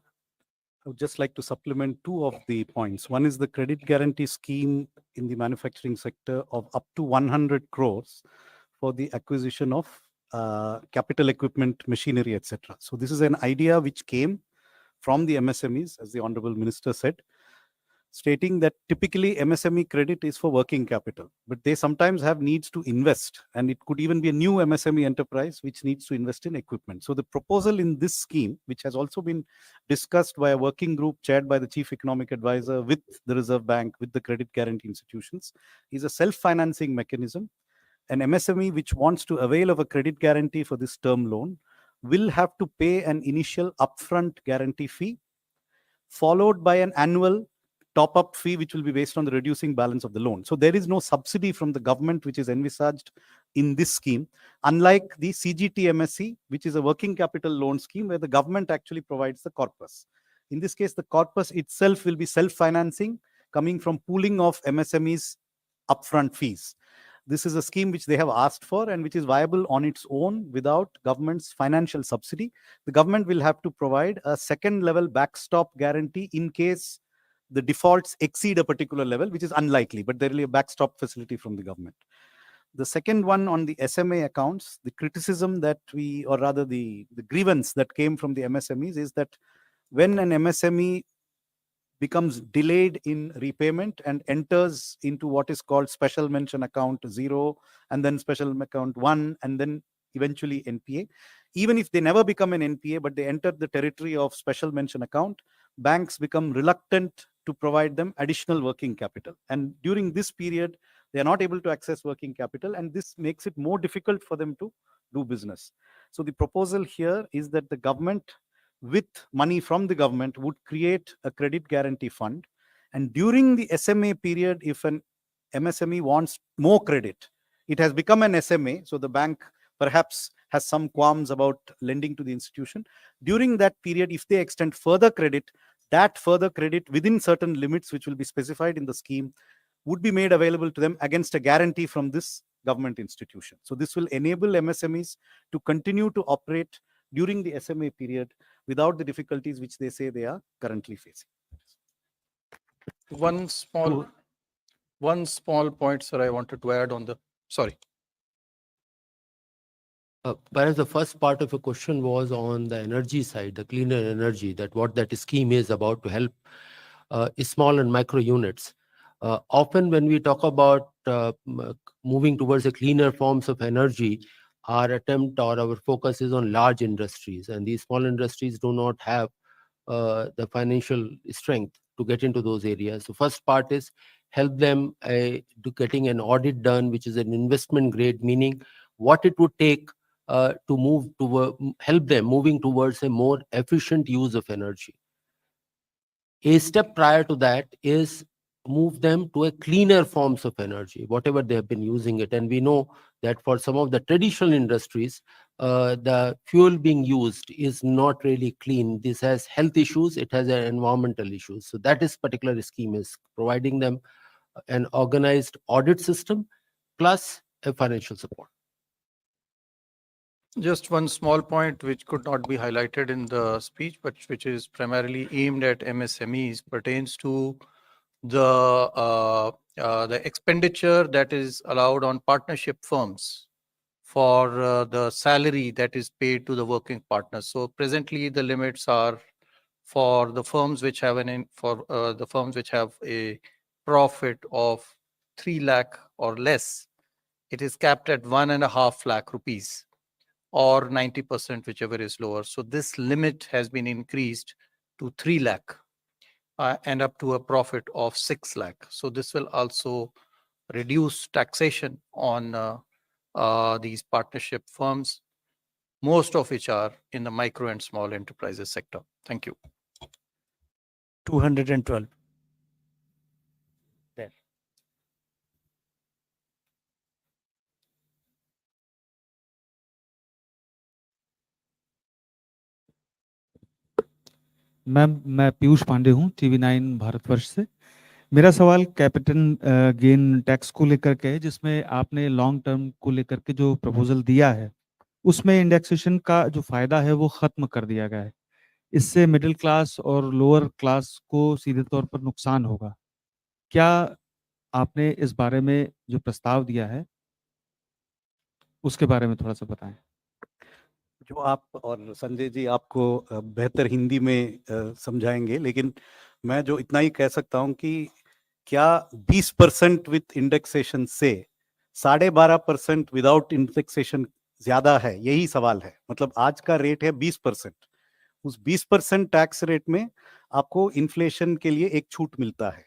I would just like to supplement two of the points. One is the credit guarantee scheme in the manufacturing sector of up to 100 crores for the acquisition of capital equipment, machinery, etc. So this is an idea which came from the MSMEs, as the Honorable Minister said, stating that typically MSME credit is for working capital, but they sometimes have needs to invest, and it could even be a new MSME enterprise which needs to invest in equipment. So the proposal in this scheme, which has also been discussed by a working group chaired by the Chief Economic Advisor with the Reserve Bank, with the credit guarantee institutions, is a self-financing mechanism. An MSME which wants to avail of a credit guarantee for this term loan will have to pay an initial upfront guarantee fee, followed by an annual top-up fee, which will be based on the reducing balance of the loan. So there is no subsidy from the government, which is envisaged in this scheme, unlike the CGT-MSE, which is a working capital loan scheme where the government actually provides the corpus. In this case, the corpus itself will be self-financing, coming from pooling of MSMEs' upfront fees. This is a scheme which they have asked for and which is viable on its own without government's financial subsidy. The government will have to provide a second level backstop guarantee in case the defaults exceed a particular level, which is unlikely, but there will be a backstop facility from the government. The second one on the SMA accounts, the criticism that we, or rather the grievance that came from the MSMEs is that when an MSME becomes delayed in repayment and enters into what is called special mention account 0, and then special account 1, and then eventually NPA. Even if they never become an NPA, but they enter the territory of special mention account, banks become reluctant to provide them additional working capital. And during this period, they are not able to access working capital, and this makes it more difficult for them to do business. So the proposal here is that the government, with money from the government, would create a credit guarantee fund. And during the SMA period, if an MSME wants more credit, it has become an SMA, so the bank perhaps has some qualms about lending to the institution. During that period, if they extend further credit, that further credit within certain limits, which will be specified in the scheme, would be made available to them against a guarantee from this government institution. So this will enable MSMEs to continue to operate during the SMA period without the difficulties which they say they are currently facing. One small point, sir, I wanted to add on the, sorry. Whereas the first part of your question was on the energy side, the cleaner energy, that what that scheme is about to help small and micro units. Often when we talk about moving towards a cleaner forms of energy, our attempt or our focus is on large industries, and these small industries do not have the financial strength to get into those areas. So first part is help them to getting an audit done, which is an investment grade, meaning what it would take to move to help them moving towards a more efficient use of energy. A step prior to that is move them to a cleaner forms of energy, whatever they have been using it. And we know that for some of the traditional industries, the fuel being used is not really clean. This has health issues, it has environmental issues. So that is particular scheme is providing them an organized audit system plus a financial support. Just one small point which could not be highlighted in the speech, but which is primarily aimed at MSMEs, pertains to the expenditure that is allowed on partnership firms for the salary that is paid to the working partners. So presently the limits are for the firms which have the firms which have a profit of 3 lakh or less, it is capped at 1.5 lakh rupees, or 90%, whichever is lower. So this limit has been increased to 3 lakh and up to a profit of 6 lakh. So this will also reduce taxation on these partnership firms, most of which are in the micro and small enterprises sector. Thank you. 212. There. Ma'am, मैं पीयूष पांडे हूँ, TV9 Bharatvarsh से। मेरा सवाल capital gain tax को लेकर के है, जिसमें आपने लॉन्ग टर्म को लेकर के जो प्रपोजल दिया है, उसमें इंडेक्सेशन का जो फायदा है वो खत्म कर दिया गया है। इससे मिडिल क्लास और लोअर क्लास को सीधे तौर पर नुकसान होगा। क्या आपने इस बारे में जो प्रस्ताव दिया है उसके बारे में थोड़ा सा बताएं। जो आप और संजय जी आपको बेहतर हिंदी में समझाएंगे, लेकिन मैं जो इतना ही कह सकता हूं कि क्या 20% विथ इंडेक्सेशन से 12.5% विदाउट इंडेक्सेशन ज्यादा है, यही सवाल है। मतलब आज का रेट है 20%, उस 20% टैक्स रेट में आपको इन्फ्लेशन के लिए एक छूट मिलता है,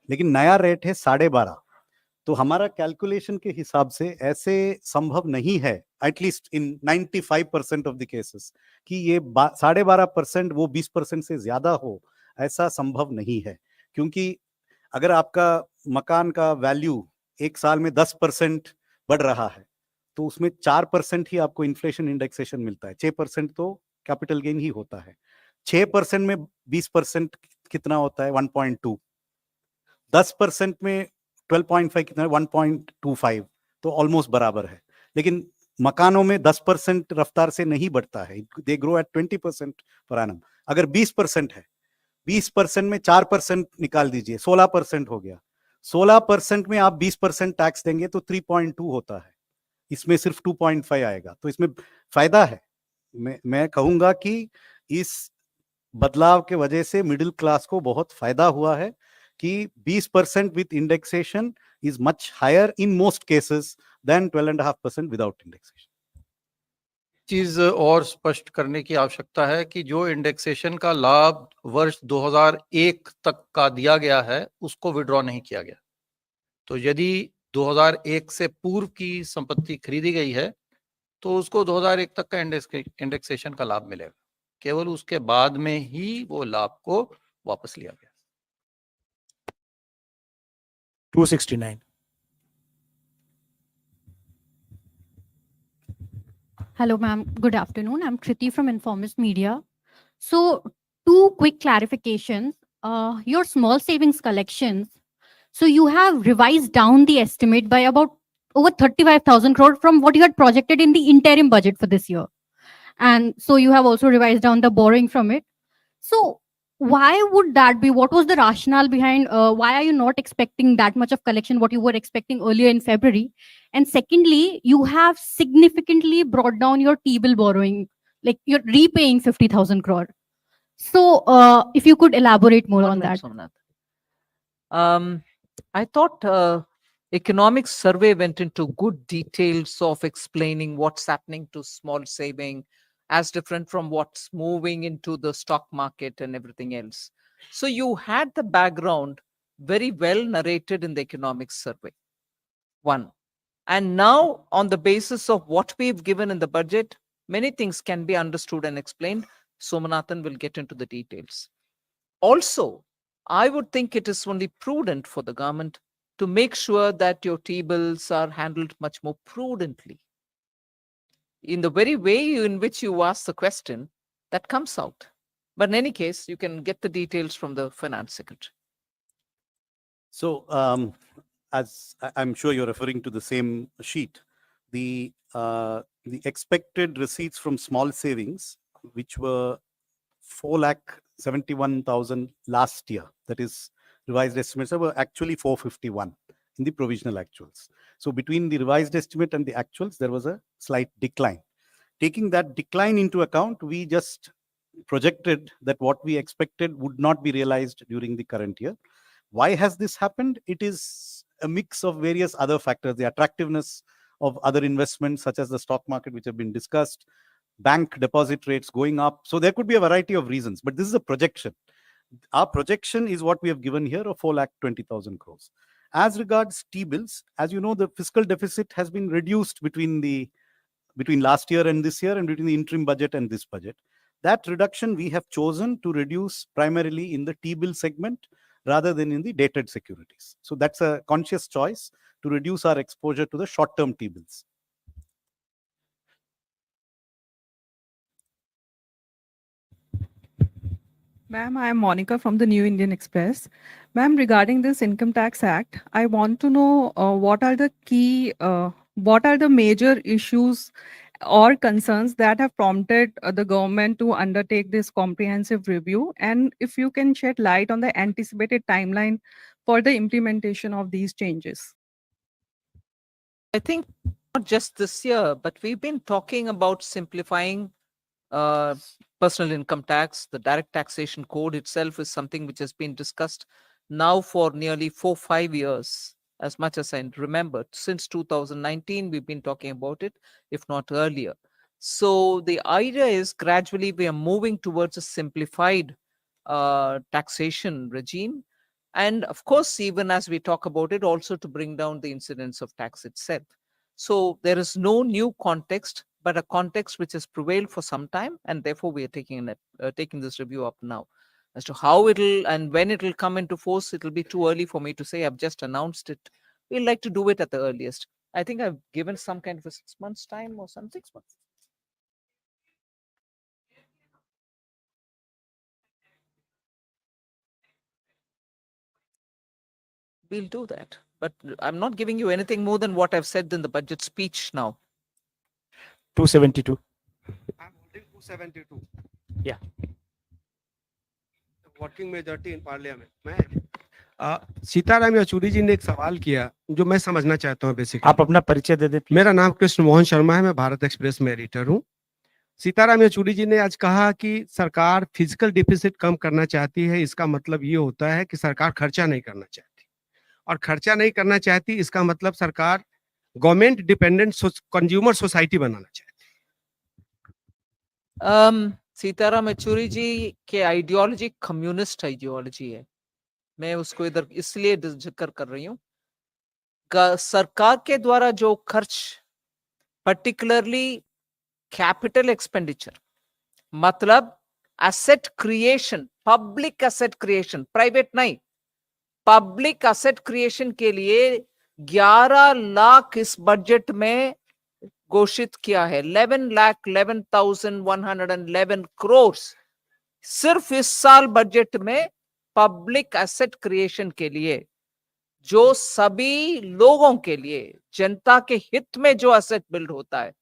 लेकिन नया रेट है 12.5। तो हमारा कैलकुलेशन के हिसाब से ऐसे संभव नहीं है, at least in 95% of the cases, कि ये 12.5% वो 20% से ज्यादा हो, ऐसा संभव नहीं है। क्योंकि अगर आपका मकान का वैल्यू एक साल में 10% बढ़ रहा है, तो उसमें 4% ही आपको इन्फ्लेशन इंडेक्सेशन मिलता है, 6% तो कैपिटल गेन ही होता है। 6% में 20% कितना होता है? 1.2। 10% में 12.5 कितना है? 1.25। तो ऑलमोस्ट बराबर है। लेकिन मकानों में 10% रफ्तार से नहीं बढ़ता है, they grow at 20% per annum. अगर 20% है, 20% में 4% निकाल दीजिए, 16% हो गया। 16% में आप 20% टैक्स देंगे तो 3.2 होता है, इसमें सिर्फ 2.5 आएगा। तो इसमें फायदा है। मैं कहूंगा कि इस बदलाव के वजह से मिडिल क्लास को बहुत फायदा हुआ है कि 20% with indexation is much higher in most cases than 12.5% without indexation. चीज और स्पष्ट करने की आवश्यकता है कि जो इंडेक्सेशन का लाभ वर्ष 2001 तक का दिया गया है, उसको विड्रॉ नहीं किया गया। तो यदि 2001 से पूर्व की संपत्ति खरीदी गई है, तो उसको 2001 तक का इंडेक्सेशन का लाभ मिलेगा। केवल उसके बाद में ही वो लाभ को वापस लिया गया। 269. Hello, ma'am. Good afternoon. I'm Kriti from Informist Media. So, two quick clarifications. Your small savings collections. So, you have revised down the estimate by about over 35,000 crore from what you had projected in the interim budget for this year. And so, you have also revised down the borrowing from it. So, why would that be? What was the rationale behind why are you not expecting that much of collection what you were expecting earlier in February? And secondly, you have significantly brought down your T-bill borrowing, like you're repaying 50,000 crore. So if you could elaborate more on that. I thought economics survey went into good details of explaining what's happening to small saving as different from what's moving into the stock market and everything else. So you had the background very well narrated in the economics survey. One. And now, on the basis of what we've given in the budget, many things can be understood and explained. Somanathan will get into the details. Also, I would think it is only prudent for the government to make sure that your T-bills are handled much more prudently. In the very way in which you ask the question, that comes out. But in any case, you can get the details from the finance secretary. So, as I'm sure you're referring to the same sheet, the expected receipts from small savings, which were 4,71,000 last year, that is revised estimates, were actually 451 in the provisional actuals. So between the revised estimate and the actuals, there was a slight decline. Taking that decline into account, we just projected that what we expected would not be realized during the current year. Why has this happened? It is a mix of various other factors, the attractiveness of other investments such as the stock market, which have been discussed, bank deposit rates going up. So there could be a variety of reasons, but this is a projection. Our projection is what we have given here of 4,20,000 crores. As regards T-bills, as you know, the fiscal deficit has been reduced between last year and this year, and between the interim budget and this budget. That reduction we have chosen to reduce primarily in the T-bill segment rather than in the dated securities. So that's a conscious choice to reduce our exposure to the short-term T-bills. Ma'am, I am Monica from the New Indian Express. Ma'am, regarding this Income Tax Act, I want to know what are the major issues or concerns that have prompted the government to undertake this comprehensive review, and if you can shed light on the anticipated timeline for the implementation of these changes. I think not just this year, but we've been talking about simplifying personal income tax. The direct taxation code itself is something which has been discussed now for nearly 4-5 years, as much as I remember. Since 2019, we've been talking about it, if not earlier. So the idea is gradually we are moving towards a simplified taxation regime. And of course, even as we talk about it, also to bring down the incidence of tax itself. So there is no new context, but a context which has prevailed for some time, and therefore we are taking this review up now. As to how it'll and when it'll come into force, it'll be too early for me to say. I've just announced it. We'd like to do it at the earliest. I think I've given some kind of a 6 months time or some 6 months. We'll do that. But I'm not giving you anything more than what I've said in the budget speech now. 272. I'm holding 272. Yeah. Working majority in parliament मैं सीताराम येचुरी जी ने एक सवाल किया जो मैं समझना चाहता हूं बेसिकली। आप अपना परिचय दे दें। मेरा नाम कृष्ण मोहन शर्मा है, मैं भारत एक्सप्रेस में एडिटर हूं। सीताराम येचुरी जी ने आज कहा कि सरकार फिजिकल डिफिसिट कम करना चाहती है, इसका मतलब ये होता है कि सरकार खर्चा नहीं करना चाहती, और खर्चा नहीं करना चाहती इसका मतलब सरकार गवर्नमेंट डिपेंडेंट कंज्यूमर सोसाइटी बनाना चाहती। सीताराम येचुरी जी के आइडियोलॉजी कम्युनिस्ट आइडियोलॉजी है। मैं उसको इधर इसलिए जिक्र कर रही हूँ, सरकार के द्वारा जो खर्च, पर्टिकुलरली कैपिटल एक्सपेंडिचर, मतलब asset creation, public asset creation, private नहीं, पब्लिक एसेट क्रिएशन के लिए 11 लाख इस बजट में घोषित किया है। 11,11,111 करोड़ सिर्फ इस साल बजट में पब्लिक एसेट क्रिएशन के लिए, जो सभी लोगों के लिए, जनता के हित में जो एसेट बिल्ड होता है,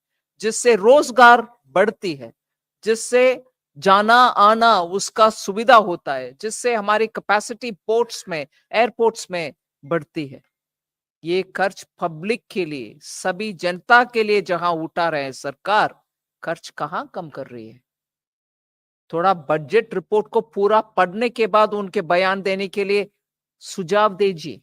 जिससे रोजगार बढ़ती है, जिससे जाना आना उसका सुविधा होता है, जिससे हमारी कैपेसिटी पोर्ट्स में, एयरपोर्ट्स में बढ़ती है। ये खर्च पब्लिक के लिए, सभी जनता के लिए जहां उठा रहे हैं सरकार, खर्च कहां कम कर रही है? थोड़ा बजट रिपोर्ट को पूरा पढ़ने के बाद उनके बयान देने के लिए सुझाव दीजिए।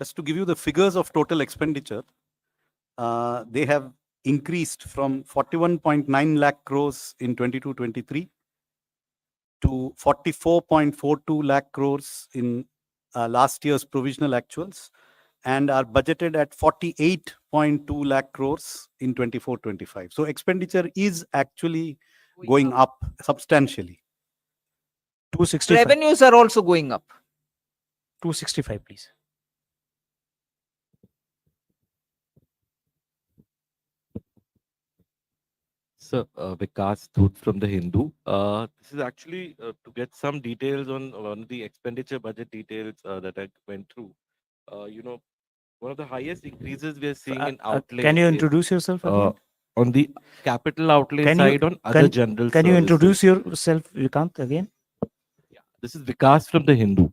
Just to give you the figures of total expenditure, they have increased from 41.9 lakh crores in 22-23 to 44.42 lakh crores in last year's provisional actuals, and are budgeted at 48.2 lakh crores in 24-25. So expenditure is actually going up substantially. 265. Revenues are also going up. 265, please. Sir, Vikas Dutt from The Hindu. This is actually to get some details on one of the expenditure budget details that I went through. One of the highest increases we are seeing in outlay. Can you introduce yourself again? On the capital outlay side on other general Can you services. introduce yourself, Vikant, again? Yeah, this is Vikas from The Hindu.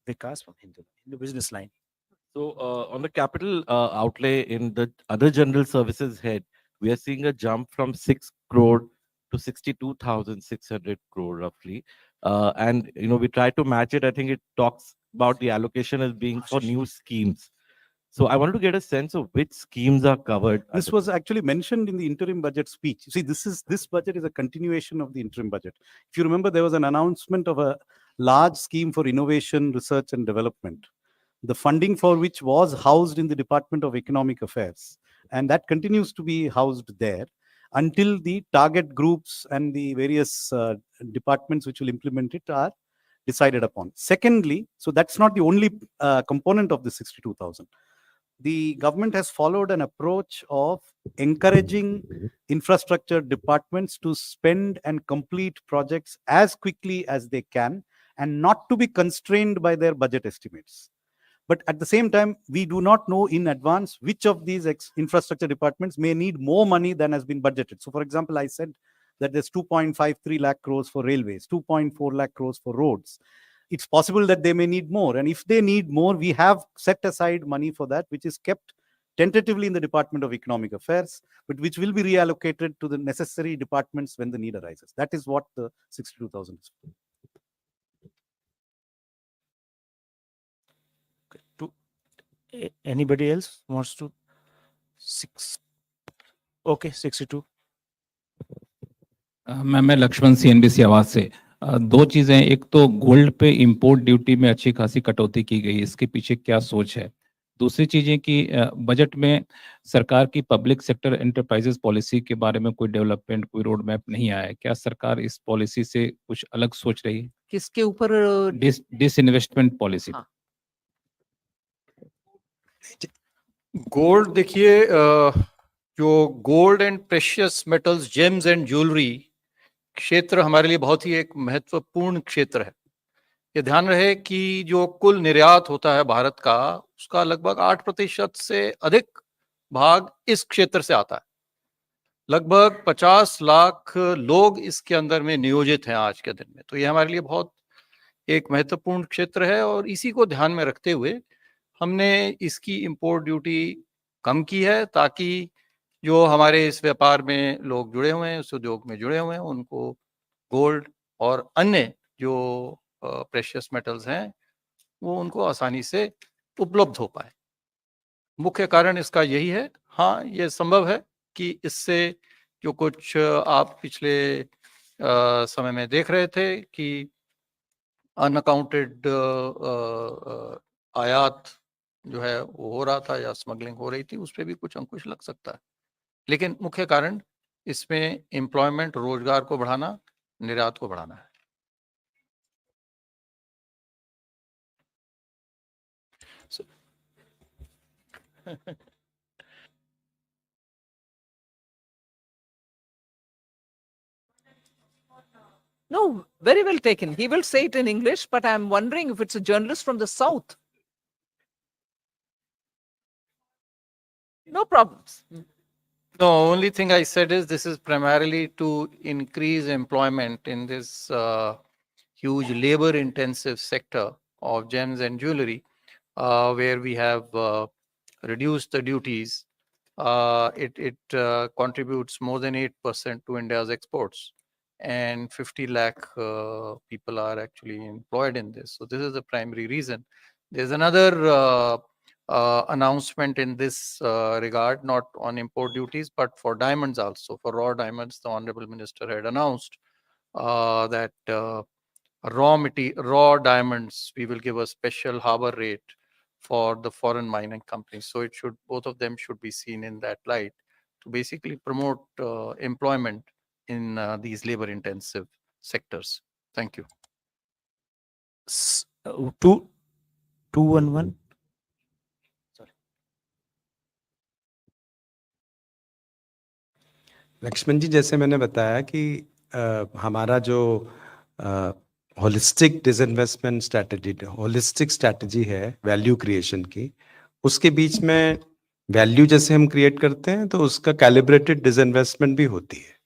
Vikas from Hindu business line. So on the capital outlay in the other general services head, we are seeing a jump from 6 crore to 62,600 crore roughly. And, we try to match it. I think it talks about the allocation as being for new schemes. So I wanted to get a sense of which schemes are covered. This was actually mentioned in the interim budget speech. See, this budget is a continuation of the interim budget. If you remember, there was an announcement of a large scheme for innovation, research, and development, the funding for which was housed in the Department of Economic Affairs, and that continues to be housed there until the target groups and the various departments which will implement it are decided upon. Secondly, so that's not the only component of the 62,000. The government has followed an approach of encouraging infrastructure departments to spend and complete projects as quickly as they can and not to be constrained by their budget estimates. But at the same time, we do not know in advance which of these infrastructure departments may need more money than has been budgeted. So, for example, I said that there's 2.53 lakh crores for railways, 2.4 lakh crores for roads. It's possible that they may need more. And if they need more, we have set aside money for that, which is kept tentatively in the Department of Economic Affairs, but which will be reallocated to the necessary departments when the need arises. That is what the 62,000 is for. Anybody else wants to? Okay, 62. मैं Lakshman CNBC आवाज से दो चीजें, एक तो gold पे import duty में अच्छी खासी कटौती की गई, इसके पीछे क्या सोच है? दूसरी चीजें कि बजट में सरकार की पब्लिक सेक्टर एंटरप्राइजेस पॉलिसी के बारे में कोई डेवलपमेंट, कोई रोड मैप नहीं आया है। क्या सरकार इस पॉलिसी से कुछ अलग सोच रही है? किसके ऊपर? Disinvestment policy. गोल्ड देखिए, जो gold and precious metals, James and jewellery क्षेत्र हमारे लिए बहुत ही एक महत्वपूर्ण क्षेत्र है। ये ध्यान रहे कि जो कुल निर्यात होता है भारत का, उसका लगभग 8% से अधिक भाग इस क्षेत्र से आता है। लगभग 50 लाख लोग इसके अंदर में नियोजित हैं आज के दिन में। तो ये हमारे लिए बहुत एक महत्वपूर्ण क्षेत्र है और इसी को ध्यान में रखते हुए हमने इसकी इंपोर्ट ड्यूटी कम की है, ताकि जो हमारे इस व्यापार में लोग जुड़े हुए हैं, इस उद्योग में जुड़े हुए हैं, उनको गोल्ड और अन्य जो प्रेशियस मेटल्स हैं वो उनको आसानी से उपलब्ध हो पाए। मुख्य कारण इसका यही है। हाँ, ये संभव है कि इससे जो कुछ आप पिछले समय में देख रहे थे कि अनअकाउंटेड आयात जो है वो हो रहा था या स्मगलिंग हो रही थी, उस पर भी कुछ अंकुश लग सकता है। लेकिन मुख्य कारण इसमें एम्प्लॉयमेंट, रोजगार को बढ़ाना, निर्यात को बढ़ाना है। No, very well taken. He will say it in English, but I'm wondering if it's a journalist from the South. No problems. No, only thing I said is this is primarily to increase employment in this huge labor-intensive sector of gems and jewelry, where we have reduced the duties. It contributes more than 8% to India's exports, and 50 lakh people are actually employed in this. So this is the primary reason. There's another announcement in this regard, not on import duties, but for diamonds also. For raw diamonds, the Honorable Minister had announced that raw diamonds, we will give a special harbor rate for the foreign mining companies. So it should, both of them should be seen in that light to basically promote employment in these labor-intensive sectors. Thank you. 211. Lakshman जी, जैसे मैंने बताया कि हमारा जो holistic disinvestment strategy, holistic strategy है value creation की, उसके बीच में वैल्यू जैसे हम क्रिएट करते हैं तो उसका कैलिब्रेटेड डिसइन्वेस्टमेंट भी होती है।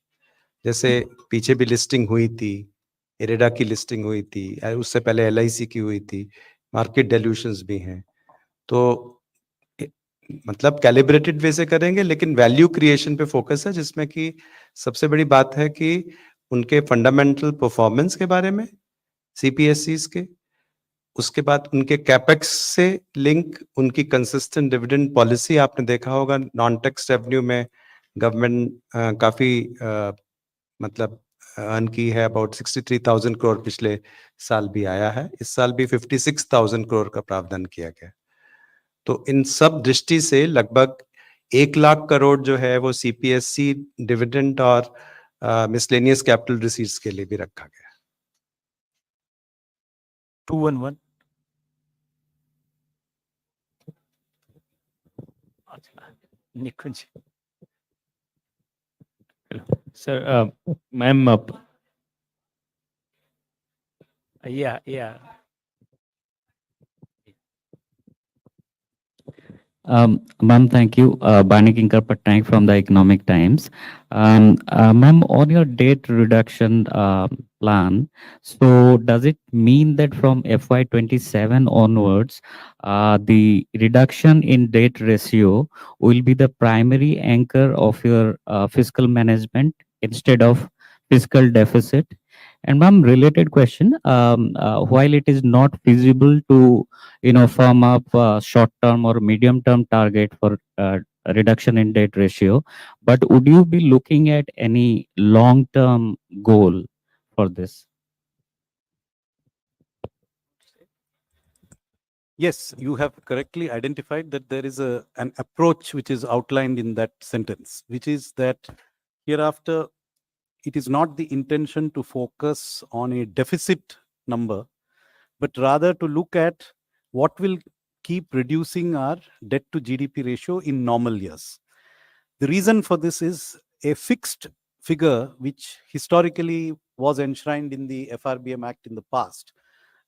जैसे पीछे भी लिस्टिंग हुई थी, इरेडा की लिस्टिंग हुई थी, उससे पहले LIC की हुई थी, मार्केट डेल्यूशंस भी हैं। तो मतलब कैलिब्रेटेड वे से करेंगे, लेकिन वैल्यू क्रिएशन पे फोकस है, जिसमें कि सबसे बड़ी बात है कि उनके फंडामेंटल परफॉर्मेंस के बारे में CPSEs के, उसके बाद उनके कैपेक्स से लिंक उनकी कंसिस्टेंट डिविडेंड पॉलिसी आपने देखा होगा नॉन टैक्स रेवेन्यू में गवर्नमेंट काफी मतलब अर्न की है अबाउट 63,000 करोड़ पिछले साल भी आया है इस साल भी 56,000 करोड़ का प्रावधान किया गया तो इन सब दृष्टि से लगभग 1 लाख करोड़ जो है वो सीपीएससी डिविडेंड और मिसलेनियस कैपिटल रिसीट्स के लिए भी रखा गया 211 निकुंज Sir, ma'am, yeah Ma'am, thank you. Bani Kinkar Patnaik from the Economic Times. Ma'am, on your debt reduction plan, so does it mean that from FY27 onwards, the reduction in debt ratio will be the primary anchor of your fiscal management instead of fiscal deficit? And ma'am, related question, while it is not feasible to firm up short-term or medium-term target for reduction in debt ratio, but would you be looking at any long-term goal for this? Yes, you have correctly identified that there is an approach which is outlined in that sentence, which is that hereafter it is not the intention to focus on a deficit number, but rather to look at what will keep reducing our debt to GDP ratio in normal years. The reason for this is a fixed figure, which historically was enshrined in the FRBM Act in the past,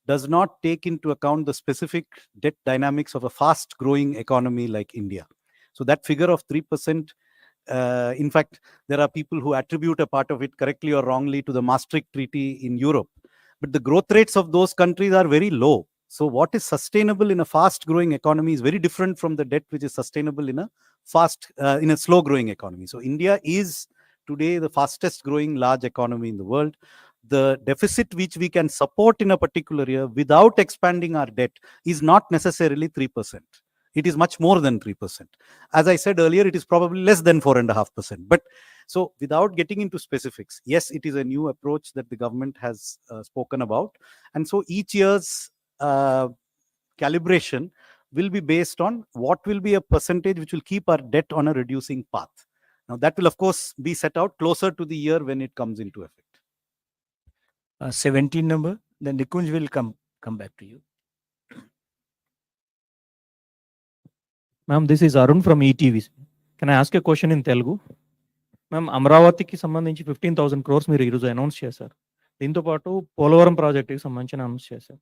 does not take into account the specific debt dynamics of a fast growing economy like India. So that figure of 3%, in fact, there are people who attribute a part of it correctly or wrongly to the Maastricht Treaty in Europe. But the growth rates of those countries are very low. So what is sustainable in a fast growing economy is very different from the debt which is sustainable in a slow growing economy. So India is today the fastest growing large economy in the world. The deficit which we can support in a particular year without expanding our debt is not necessarily 3%. It is much more than 3%. As I said earlier, it is probably less than 4.5%. But so without getting into specifics, yes, it is a new approach that the government has spoken about. And so each year's calibration will be based on what will be a percentage which will keep our debt on a reducing path. Now that will of course be set out closer to the year when it comes into effect. 17 number, then Nikunj will come back to you. Ma'am, this is Arun from ETV. Can I ask a question in Telugu? Ma'am, అమరావతికి సంబంధించి 15,000 crores మీరు ఈరోజు announce చేశారు. దీంతో పాటు పోలవరం ప్రాజెక్ట్కి సంబంధించి announce చేశారు.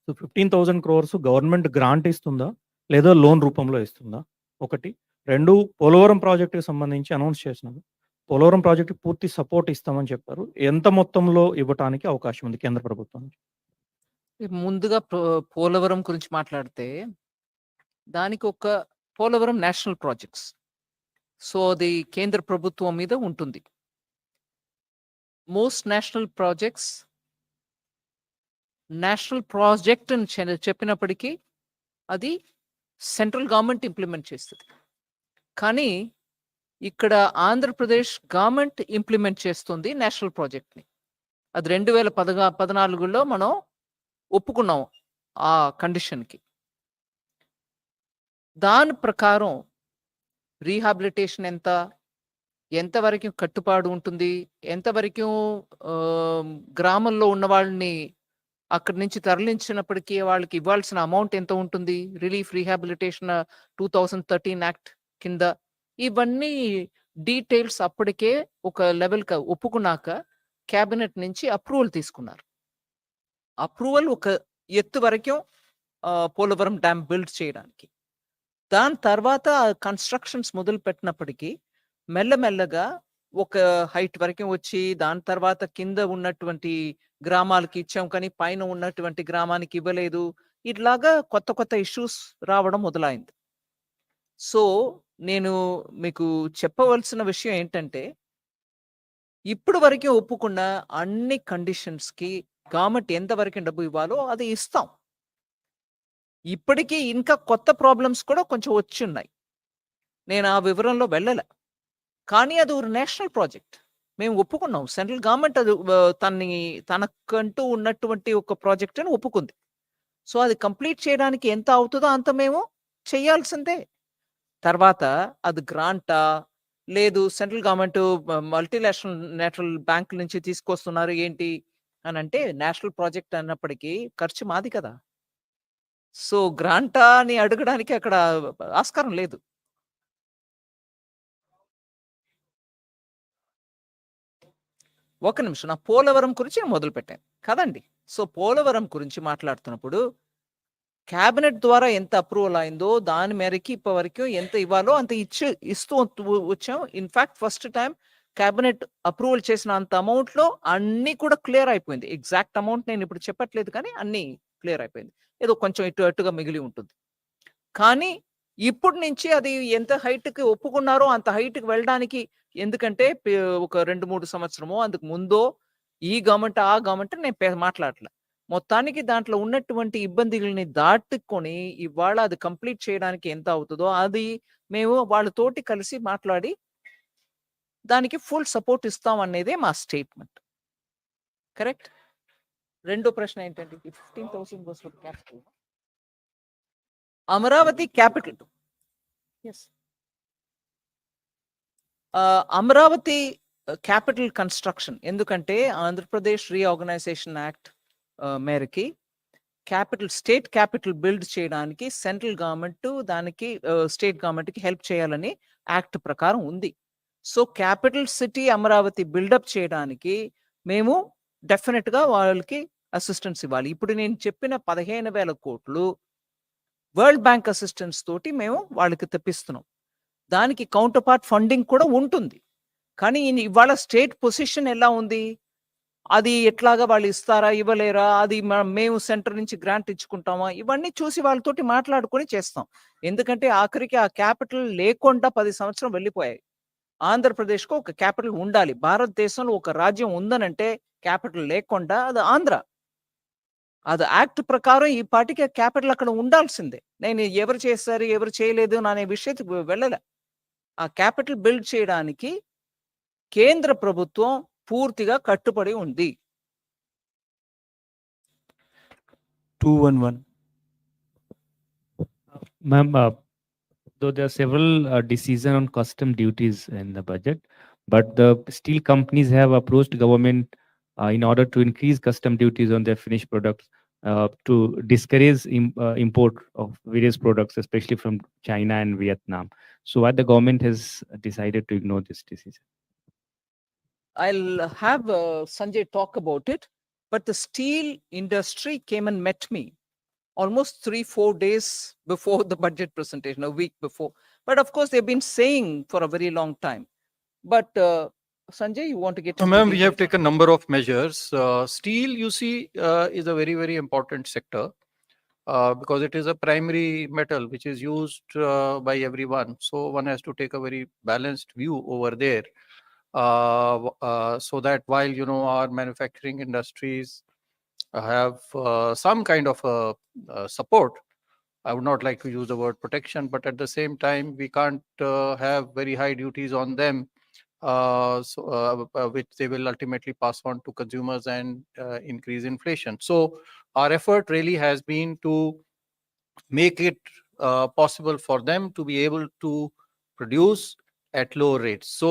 సో 15,000 crores గవర్నమెంట్ గ్రాంట్ ఇస్తుందా లేదా లోన్ రూపంలో ఇస్తుందా? ఒకటి. రెండు, పోలవరం ప్రాజెక్టుకి సంబంధించి అనౌన్స్ చేసినారు. పోలవరం ప్రాజెక్టు పూర్తి సపోర్ట్ ఇస్తామని చెప్పారు. ఎంత మొత్తంలో ఇవ్వటానికి అవకాశం ఉంది కేంద్ర ప్రభుత్వం నుంచి? ముందుగా పోలవరం గురించి మాట్లాడితే దానికి ఒక పోలవరం నేషనల్ ప్రాజెక్ట్స్, సో అది కేంద్ర ప్రభుత్వం మీద ఉంటుంది. Most national projects national project అని చెప్పినప్పటికీ అది సెంట్రల్ గవర్నమెంట్ ఇంప్లిమెంట్ చేస్తుంది. కానీ ఇక్కడ ఆంధ్రప్రదేశ్ గవర్నమెంట్ ఇంప్లిమెంట్ చేస్తుంది నేషనల్ ప్రాజెక్ట్ని. అది 2014లో మనం ఒప్పుకున్నాం ఆ కండిషన్కి. దాని ప్రకారం రీహాబిలిటేషన్ ఎంతవరకు కట్టుబాటు ఉంటుంది, ఎంతవరకు గ్రామంలో ఉన్న వాళ్ళని అక్కడి నుంచి తరలించినప్పటికీ వాళ్ళకి ఇవ్వాల్సిన అమౌంట్ ఎంత ఉంటుంది, రిలీఫ్ రీహాబిలిటేషన్ 2013 యాక్ట్ కింద, ఇవన్నీ డీటెయిల్స్ అప్పటికే ఒక లెవెల్ ఒప్పుకున్నాక క్యాబినెట్ నుంచి అప్రూవల్ తీసుకున్నారు. అప్రూవల్ ఒక ఎత్తు వరకు పోలవరం డ్యామ్ బిల్డ్ చేయడానికి. దాని తర్వాత కన్స్ట్రక్షన్స్ మొదలు పెట్టినప్పటికీ మెల్లమెల్లగా ఒక హైట్ వరకు వచ్చి దాని తర్వాత కింద ఉన్నటువంటి గ్రామాలకి ఇచ్చాం కానీ పైన ఉన్నటువంటి గ్రామానికి ఇవ్వలేదు. ఇట్లాగా కొత్త కొత్త ఇష్యూస్ రావడం మొదలైంది. సో నేను మీకు చెప్పవలసిన విషయం ఏంటంటే, ఇప్పుడు వరకు ఒప్పుకున్న అన్ని కండిషన్స్కి గవర్నమెంట్ ఎంతవరకు డబ్బు ఇవ్వాలో అది ఇస్తాం. ఇప్పటికీ ఇంకా కొత్త ప్రాబ్లమ్స్ కూడా కొంచెం వచ్చున్నాయి. నేను ఆ వివరంలో వెళ్ళలే. కానీ అది ఒక నేషనల్ ప్రాజెక్ట్. మేము ఒప్పుకున్నాం. సెంట్రల్ గవర్నమెంట్ అది తనకంటూ ఉన్నటువంటి ఒక ప్రాజెక్ట్ అని ఒప్పుకుంది. సో, అది కంప్లీట్ చేయడానికి ఎంత అవుతదో అంత మేము చేయాల్సిందే. తర్వాత అది గ్రాంటా? లేదు సెంట్రల్ గవర్నమెంట్ నేషనల్ బ్యాంక్ నుంచి తీసుకొస్తున్నారు ఏంటి అనంటే నేషనల్ ప్రాజెక్ట్ అన్నప్పటికీ ఖర్చు మాది కదా! సో, గ్రాంటా అని అడగడానికి అక్కడ ఆస్కారం లేదు. ఒక నిమిషం. నా పోలవరం గురించి నేను మొదలుపెట్టాను. కదండీ! సో, పోలవరం గురించి మాట్లాడుతున్నప్పుడు క్యాబినెట్ ద్వారా ఎంత అప్రూవల్ అయిందో దాని మేరకి ఇప్పటివరకు ఎంత ఇవ్వాలో అంత ఇస్తూ వచ్చాం. In fact first time cabinet approval చేసిన అంత అమౌంట్‌లో అన్నీ కూడా క్లియర్ అయిపోయింది. ఎగ్జాక్ట్ అమౌంట్ నేను ఇప్పుడు చెప్పట్లేదు కానీ అన్నీ క్లియర్ అయిపోయింది. ఏదో కొంచెం ఇటు అటుగా మిగిలి ఉంటుంది. కానీ ఇప్పటి నుంచి అది ఎంత హైట్‌కి ఒప్పుకున్నారో అంత హైట్‌కి వెళ్ళడానికి ఎందుకంటే ఒక 2, 3 సంవత్సరమో అందుకు ముందో ఈ గవర్నమెంట్, ఆ గవర్నమెంట్ నేను మాట్లాడట్ల. మొత్తానికి దాంట్లో ఉన్నటువంటి ఇబ్బందుల్ని దాటుకొని ఇవాళ అది కంప్లీట్ చేయడానికి ఎంత అవుతదో అది మేము వాళ్ళతోటి కలిసి మాట్లాడి దానికి ఫుల్ సపోర్ట్ ఇస్తాం అనేదే మా స్టేట్మెంట్. కరెక్ట్? రెండో ప్రశ్న ఏంటండి? 15,000 was for capital. Amaravati capital. Yes. Amaravati capital construction ఎందుకంటే ఆంధ్రప్రదేశ్ రీఆర్గనైజేషన్ యాక్ట్ మేరకి స్టేట్ క్యాపిటల్ బిల్డ్ చేయడానికి సెంట్రల్ గవర్నమెంట్ దానికి స్టేట్ గవర్నమెంట్‌కి హెల్ప్ చేయాలని యాక్ట్ ప్రకారం ఉంది. So, capital city Amaravati build up చేయడానికి మేము డెఫినిట్‌గా వాళ్ళకి అసిస్టెన్స్ ఇవ్వాలి. ఇప్పుడు నేను చెప్పిన 15,000 కోట్లు వరల్డ్ బ్యాంక్ అసిస్టెన్స్ తోటి మేము వాళ్ళకి తెప్పిస్తున్నాం. దానికి కౌంటర్ పార్ట్ ఫండింగ్ కూడా ఉంటుంది. కానీ ఇవాళ స్టేట్ పొజిషన్ ఎలా ఉంది? అది ఎట్లాగా వాళ్ళు ఇస్తారా? ఇవ్వలేరా? అది మేము సెంటర్ నుంచి గ్రాంట్ ఇచ్చుకుంటామా? ఇవన్నీ చూసి వాళ్ళతోటి మాట్లాడుకొని చేస్తాం. ఎందుకంటే ఆఖరికి ఆ క్యాపిటల్ లేకుండా 10 సంవత్సరం వెళ్ళిపోయాయి. ఆంధ్రప్రదేశ్‌కు ఒక క్యాపిటల్ ఉండాలి. భారతదేశంలో ఒక రాజ్యం ఉందనంటే క్యాపిటల్ లేకుండా అది ఆంధ్ర. అది యాక్ట్ ప్రకారం ఈ పాటికి క్యాపిటల్ అక్కడ ఉండాల్సిందే. నేను ఎవరు చేశారు, ఎవరు చేయలేదు అనే విషయத்துக்கு వెళ్ళలే. ఆ క్యాపిటల్ బిల్డ్ చేయడానికి కేంద్ర ప్రభుత్వం పూర్తిగా కట్టుబడి ఉంది. 211. Ma'am, though there are several decisions on custom duties in the budget, but the steel companies have approached government in order to increase custom duties on their finished products to discourage import of various products, especially from China and Vietnam. So, why the government has decided to ignore this decision? I'll have Sanjay talk about it, but the steel industry came and met me almost 3-4 days before the budget presentation, a week before. But of course, they've been saying for a very long time. But Sanjay, you want to get into Ma'am, we details? have taken a number of measures. Steel, you see, is a very, very important sector because it is a primary metal which is used by everyone. So one has to take a very balanced view over there. So that while our manufacturing industries have some kind of support, I would not like to use the word protection, but at the same time we can't have very high duties on them, which they will ultimately pass on to consumers and increase inflation. So our effort really has been to make it possible for them to be able to produce at low rates. So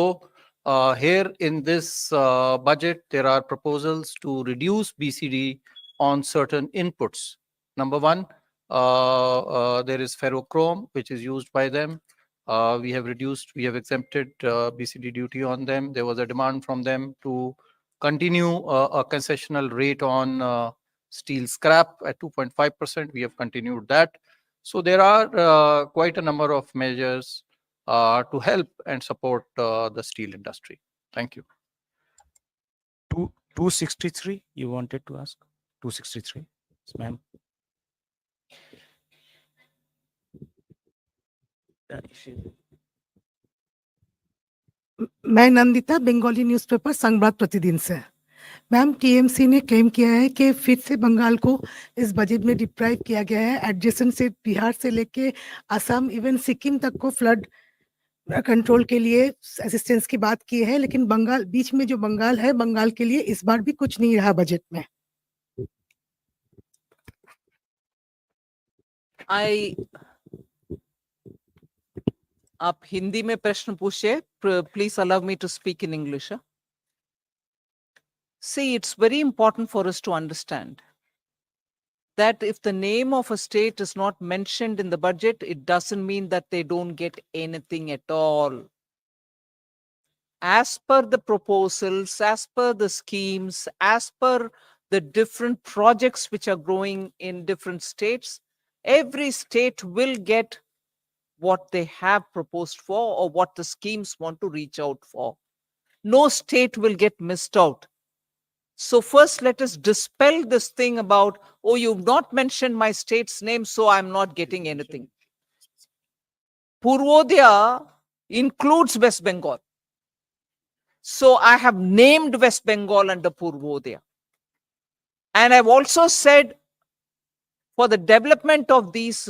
here in this budget, there are proposals to reduce BCD on certain inputs. Number one, there is ferrochrome, which is used by them. We have exempted BCD duty on them. There was a demand from them to continue a concessional rate on steel scrap at 2.5%. We have continued that. So there are quite a number of measures to help and support the steel industry. Thank you. 263, you wanted to ask? 263, yes, ma'am. मैं Nandita, Bengali newspaper Sambad प्रतिदिन से। Ma'am TMC ने claim किया है कि फिर से बंगाल को इस बजट में डिप्राइव किया गया है। एडजेसेंट से बिहार से लेके असम इवन सिक्किम तक को फ्लड कंट्रोल के लिए असिस्टेंस की बात की है, लेकिन बंगाल बीच में जो बंगाल है, बंगाल के लिए इस बार भी कुछ नहीं रहा बजट में। आप हिंदी में प्रश्न पूछिए, please allow me to speak in English. See, it's very important for us to understand that if the name of a state is not mentioned in the budget, it doesn't mean that they don't get anything at all. As per the proposals, as per the schemes, as per the different projects which are growing in different states, every state will get what they have proposed for or what the schemes want to reach out for. No state will get missed out. So first, let us dispel this thing about, oh, you've not mentioned my state's name, so I'm not getting anything. Purvodaya includes West Bengal. So I have named West Bengal under Purvodaya. And I've also said for the development of these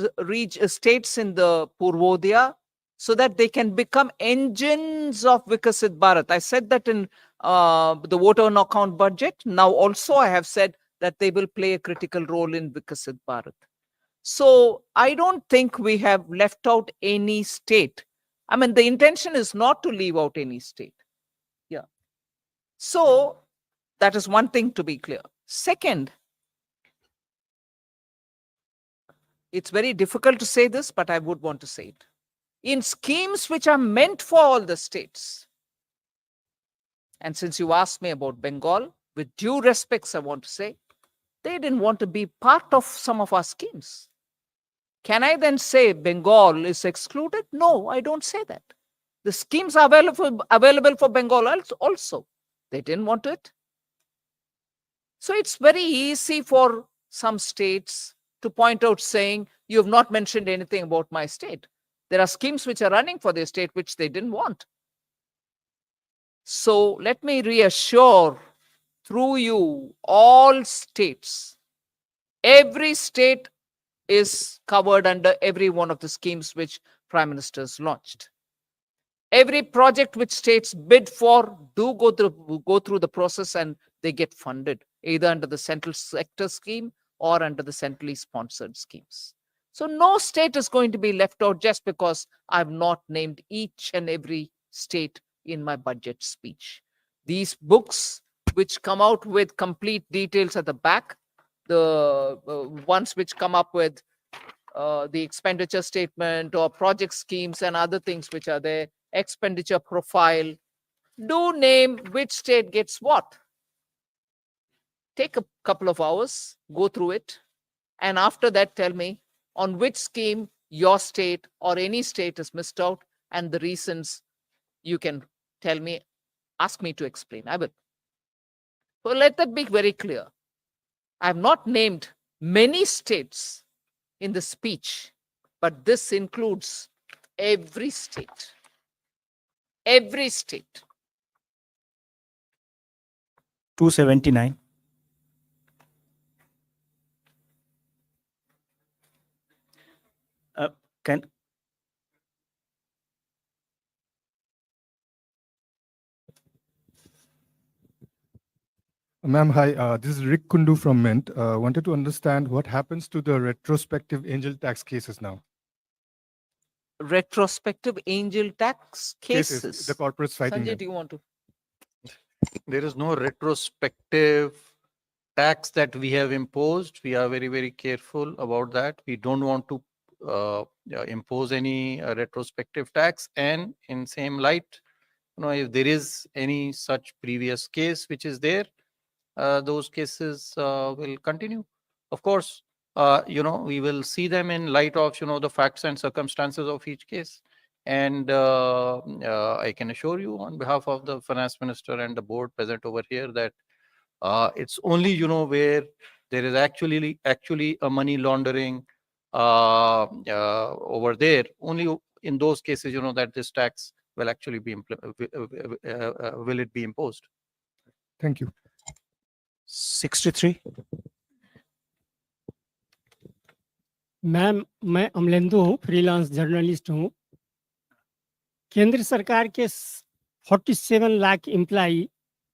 states in the Purvodaya, so that they can become engines of Vikasit Bharat. I said that in the voter on account budget. Now also I have said that they will play a critical role in Vikasit Bharat. So I don't think we have left out any state. I mean, the intention is not to leave out any state. Yeah. So that is one thing to be clear. Second, it's very difficult to say this, but I would want to say it. In schemes which are meant for all the states, and since you asked me about Bengal, with due respects, I want to say, they didn't want to be part of some of our schemes. Can I then say Bengal is excluded? No, I don't say that. The schemes are available for Bengal also. They didn't want it. So it's very easy for some states to point out saying, you have not mentioned anything about my state. There are schemes which are running for their state which they didn't want. So let me reassure through you all states. Every state is covered under every one of the schemes which Prime Minister's launched. Every project which states bid for do go through the process and they get funded either under the central sector scheme or under the centrally sponsored schemes. So no state is going to be left out just because I've not named each and every state in my budget speech. These books which come out with complete details at the back, the ones which come up with the expenditure statement or project schemes and other things which are there, expenditure profile, do name which state gets what. Take a couple of hours, go through it, and after that tell me on which scheme your state or any state is missed out and the reasons you can tell me, ask me to explain. I will. So let that be very clear. I have not named many states in the speech, but this includes every state. Every state. 279. Can Ma'am, hi. This is Rick Kundu from Mint. Wanted to understand what happens to the retrospective angel tax cases now. Retrospective angel tax cases. The corporates fighting Sanjay, them. do you want to? There is no retrospective tax that we have imposed. We are very, very careful about that. We don't want to impose any retrospective tax. And in same light, if there is any such previous case which is there, those cases will continue. Of course, we will see them in light of, the facts and circumstances of each case. And I can assure you on behalf of the finance minister and the board present over here that it's only, where there is actually a money laundering over there, only in those cases, that this tax will actually be will it be imposed. Thank you. 63. Ma'am, मैं अमलेंदु हूँ, freelance journalist हूँ। केंद्र सरकार के 47 lakh employee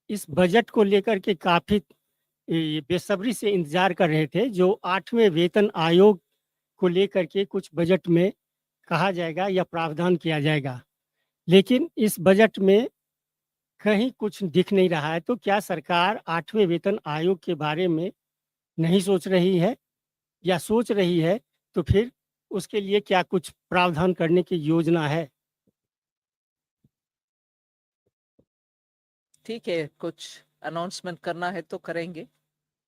इस budget को लेकर के काफी बेसब्री से इंतजार कर रहे थे, जो 8वें वेतन आयोग को लेकर के कुछ बजट में कहा जाएगा या प्रावधान किया जाएगा, लेकिन इस बजट में कहीं कुछ दिख नहीं रहा है। तो क्या सरकार 8वें वेतन आयोग के बारे में नहीं सोच रही है, या सोच रही है तो फिर उसके लिए क्या कुछ प्रावधान करने की योजना है? ठीक है, कुछ अनाउंसमेंट करना है तो करेंगे।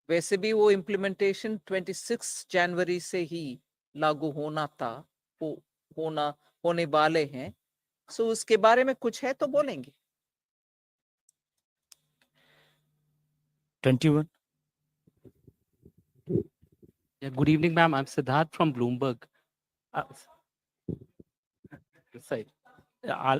वैसे भी वो इम्प्लीमेंटेशन 26 जनवरी से ही लागू होना था, होने वाले हैं। सो उसके बारे में कुछ है तो बोलेंगे। 21. Yeah, good evening, ma'am. I'm Siddharth from Bloomberg. This side. Yeah.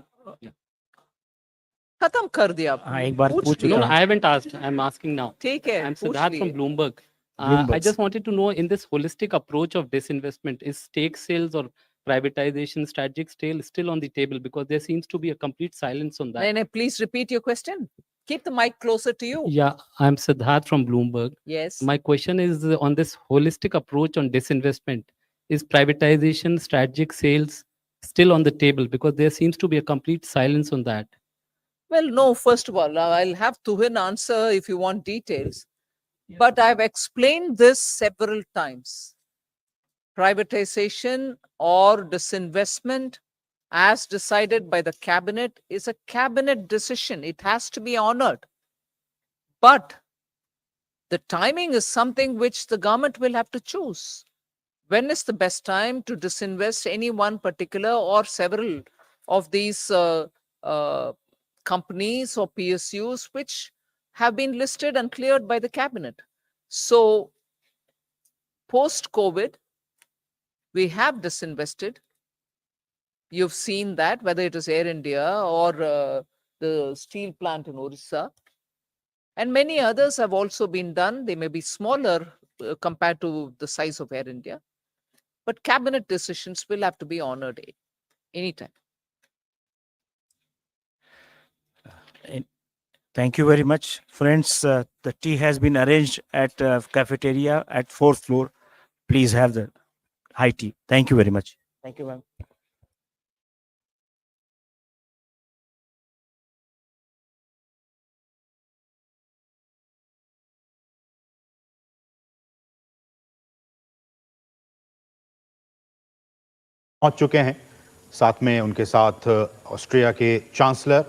खत्म कर दिया हाँ, एक बार पूछ No, चुका no, हूँ। I haven't asked. I'm asking now. ठीक है, I'm पूछ Siddharth from लिए। Bloomberg. I Bloomberg. just wanted to know, in this holistic approach of disinvestment, is stake sales or privatization strategic still on the table? Because there seems to be a complete silence on that. नहीं, please repeat your question. Keep the mic closer to you. Yeah, I'm Siddharth from Bloomberg. Yes. My question is on this holistic approach on disinvestment. Is privatization, strategic sales still on the table? Because there seems to be a complete silence on that. Well, no, first of all, I'll have Tuhin answer if you want details. But I've explained this several times. Privatization or disinvestment, as decided by the cabinet, is a cabinet decision. It has to be honored. But the timing is something which the government will have to choose. When is the best time to disinvest any one particular or several of these companies or PSUs which have been listed and cleared by the cabinet? So, post-COVID, we have disinvested. You've seen that, whether it is Air India or the steel plant in Orissa. And many others have also been done. They may be smaller compared to the size of Air India. But cabinet decisions will have to be honored anytime. Thank you very much. Friends, the tea has been arranged at cafeteria at 4th floor. Please have the high tea. Thank you very much. Thank you, ma'am. पहुंच चुके हैं। साथ में उनके साथ Austria के chancellor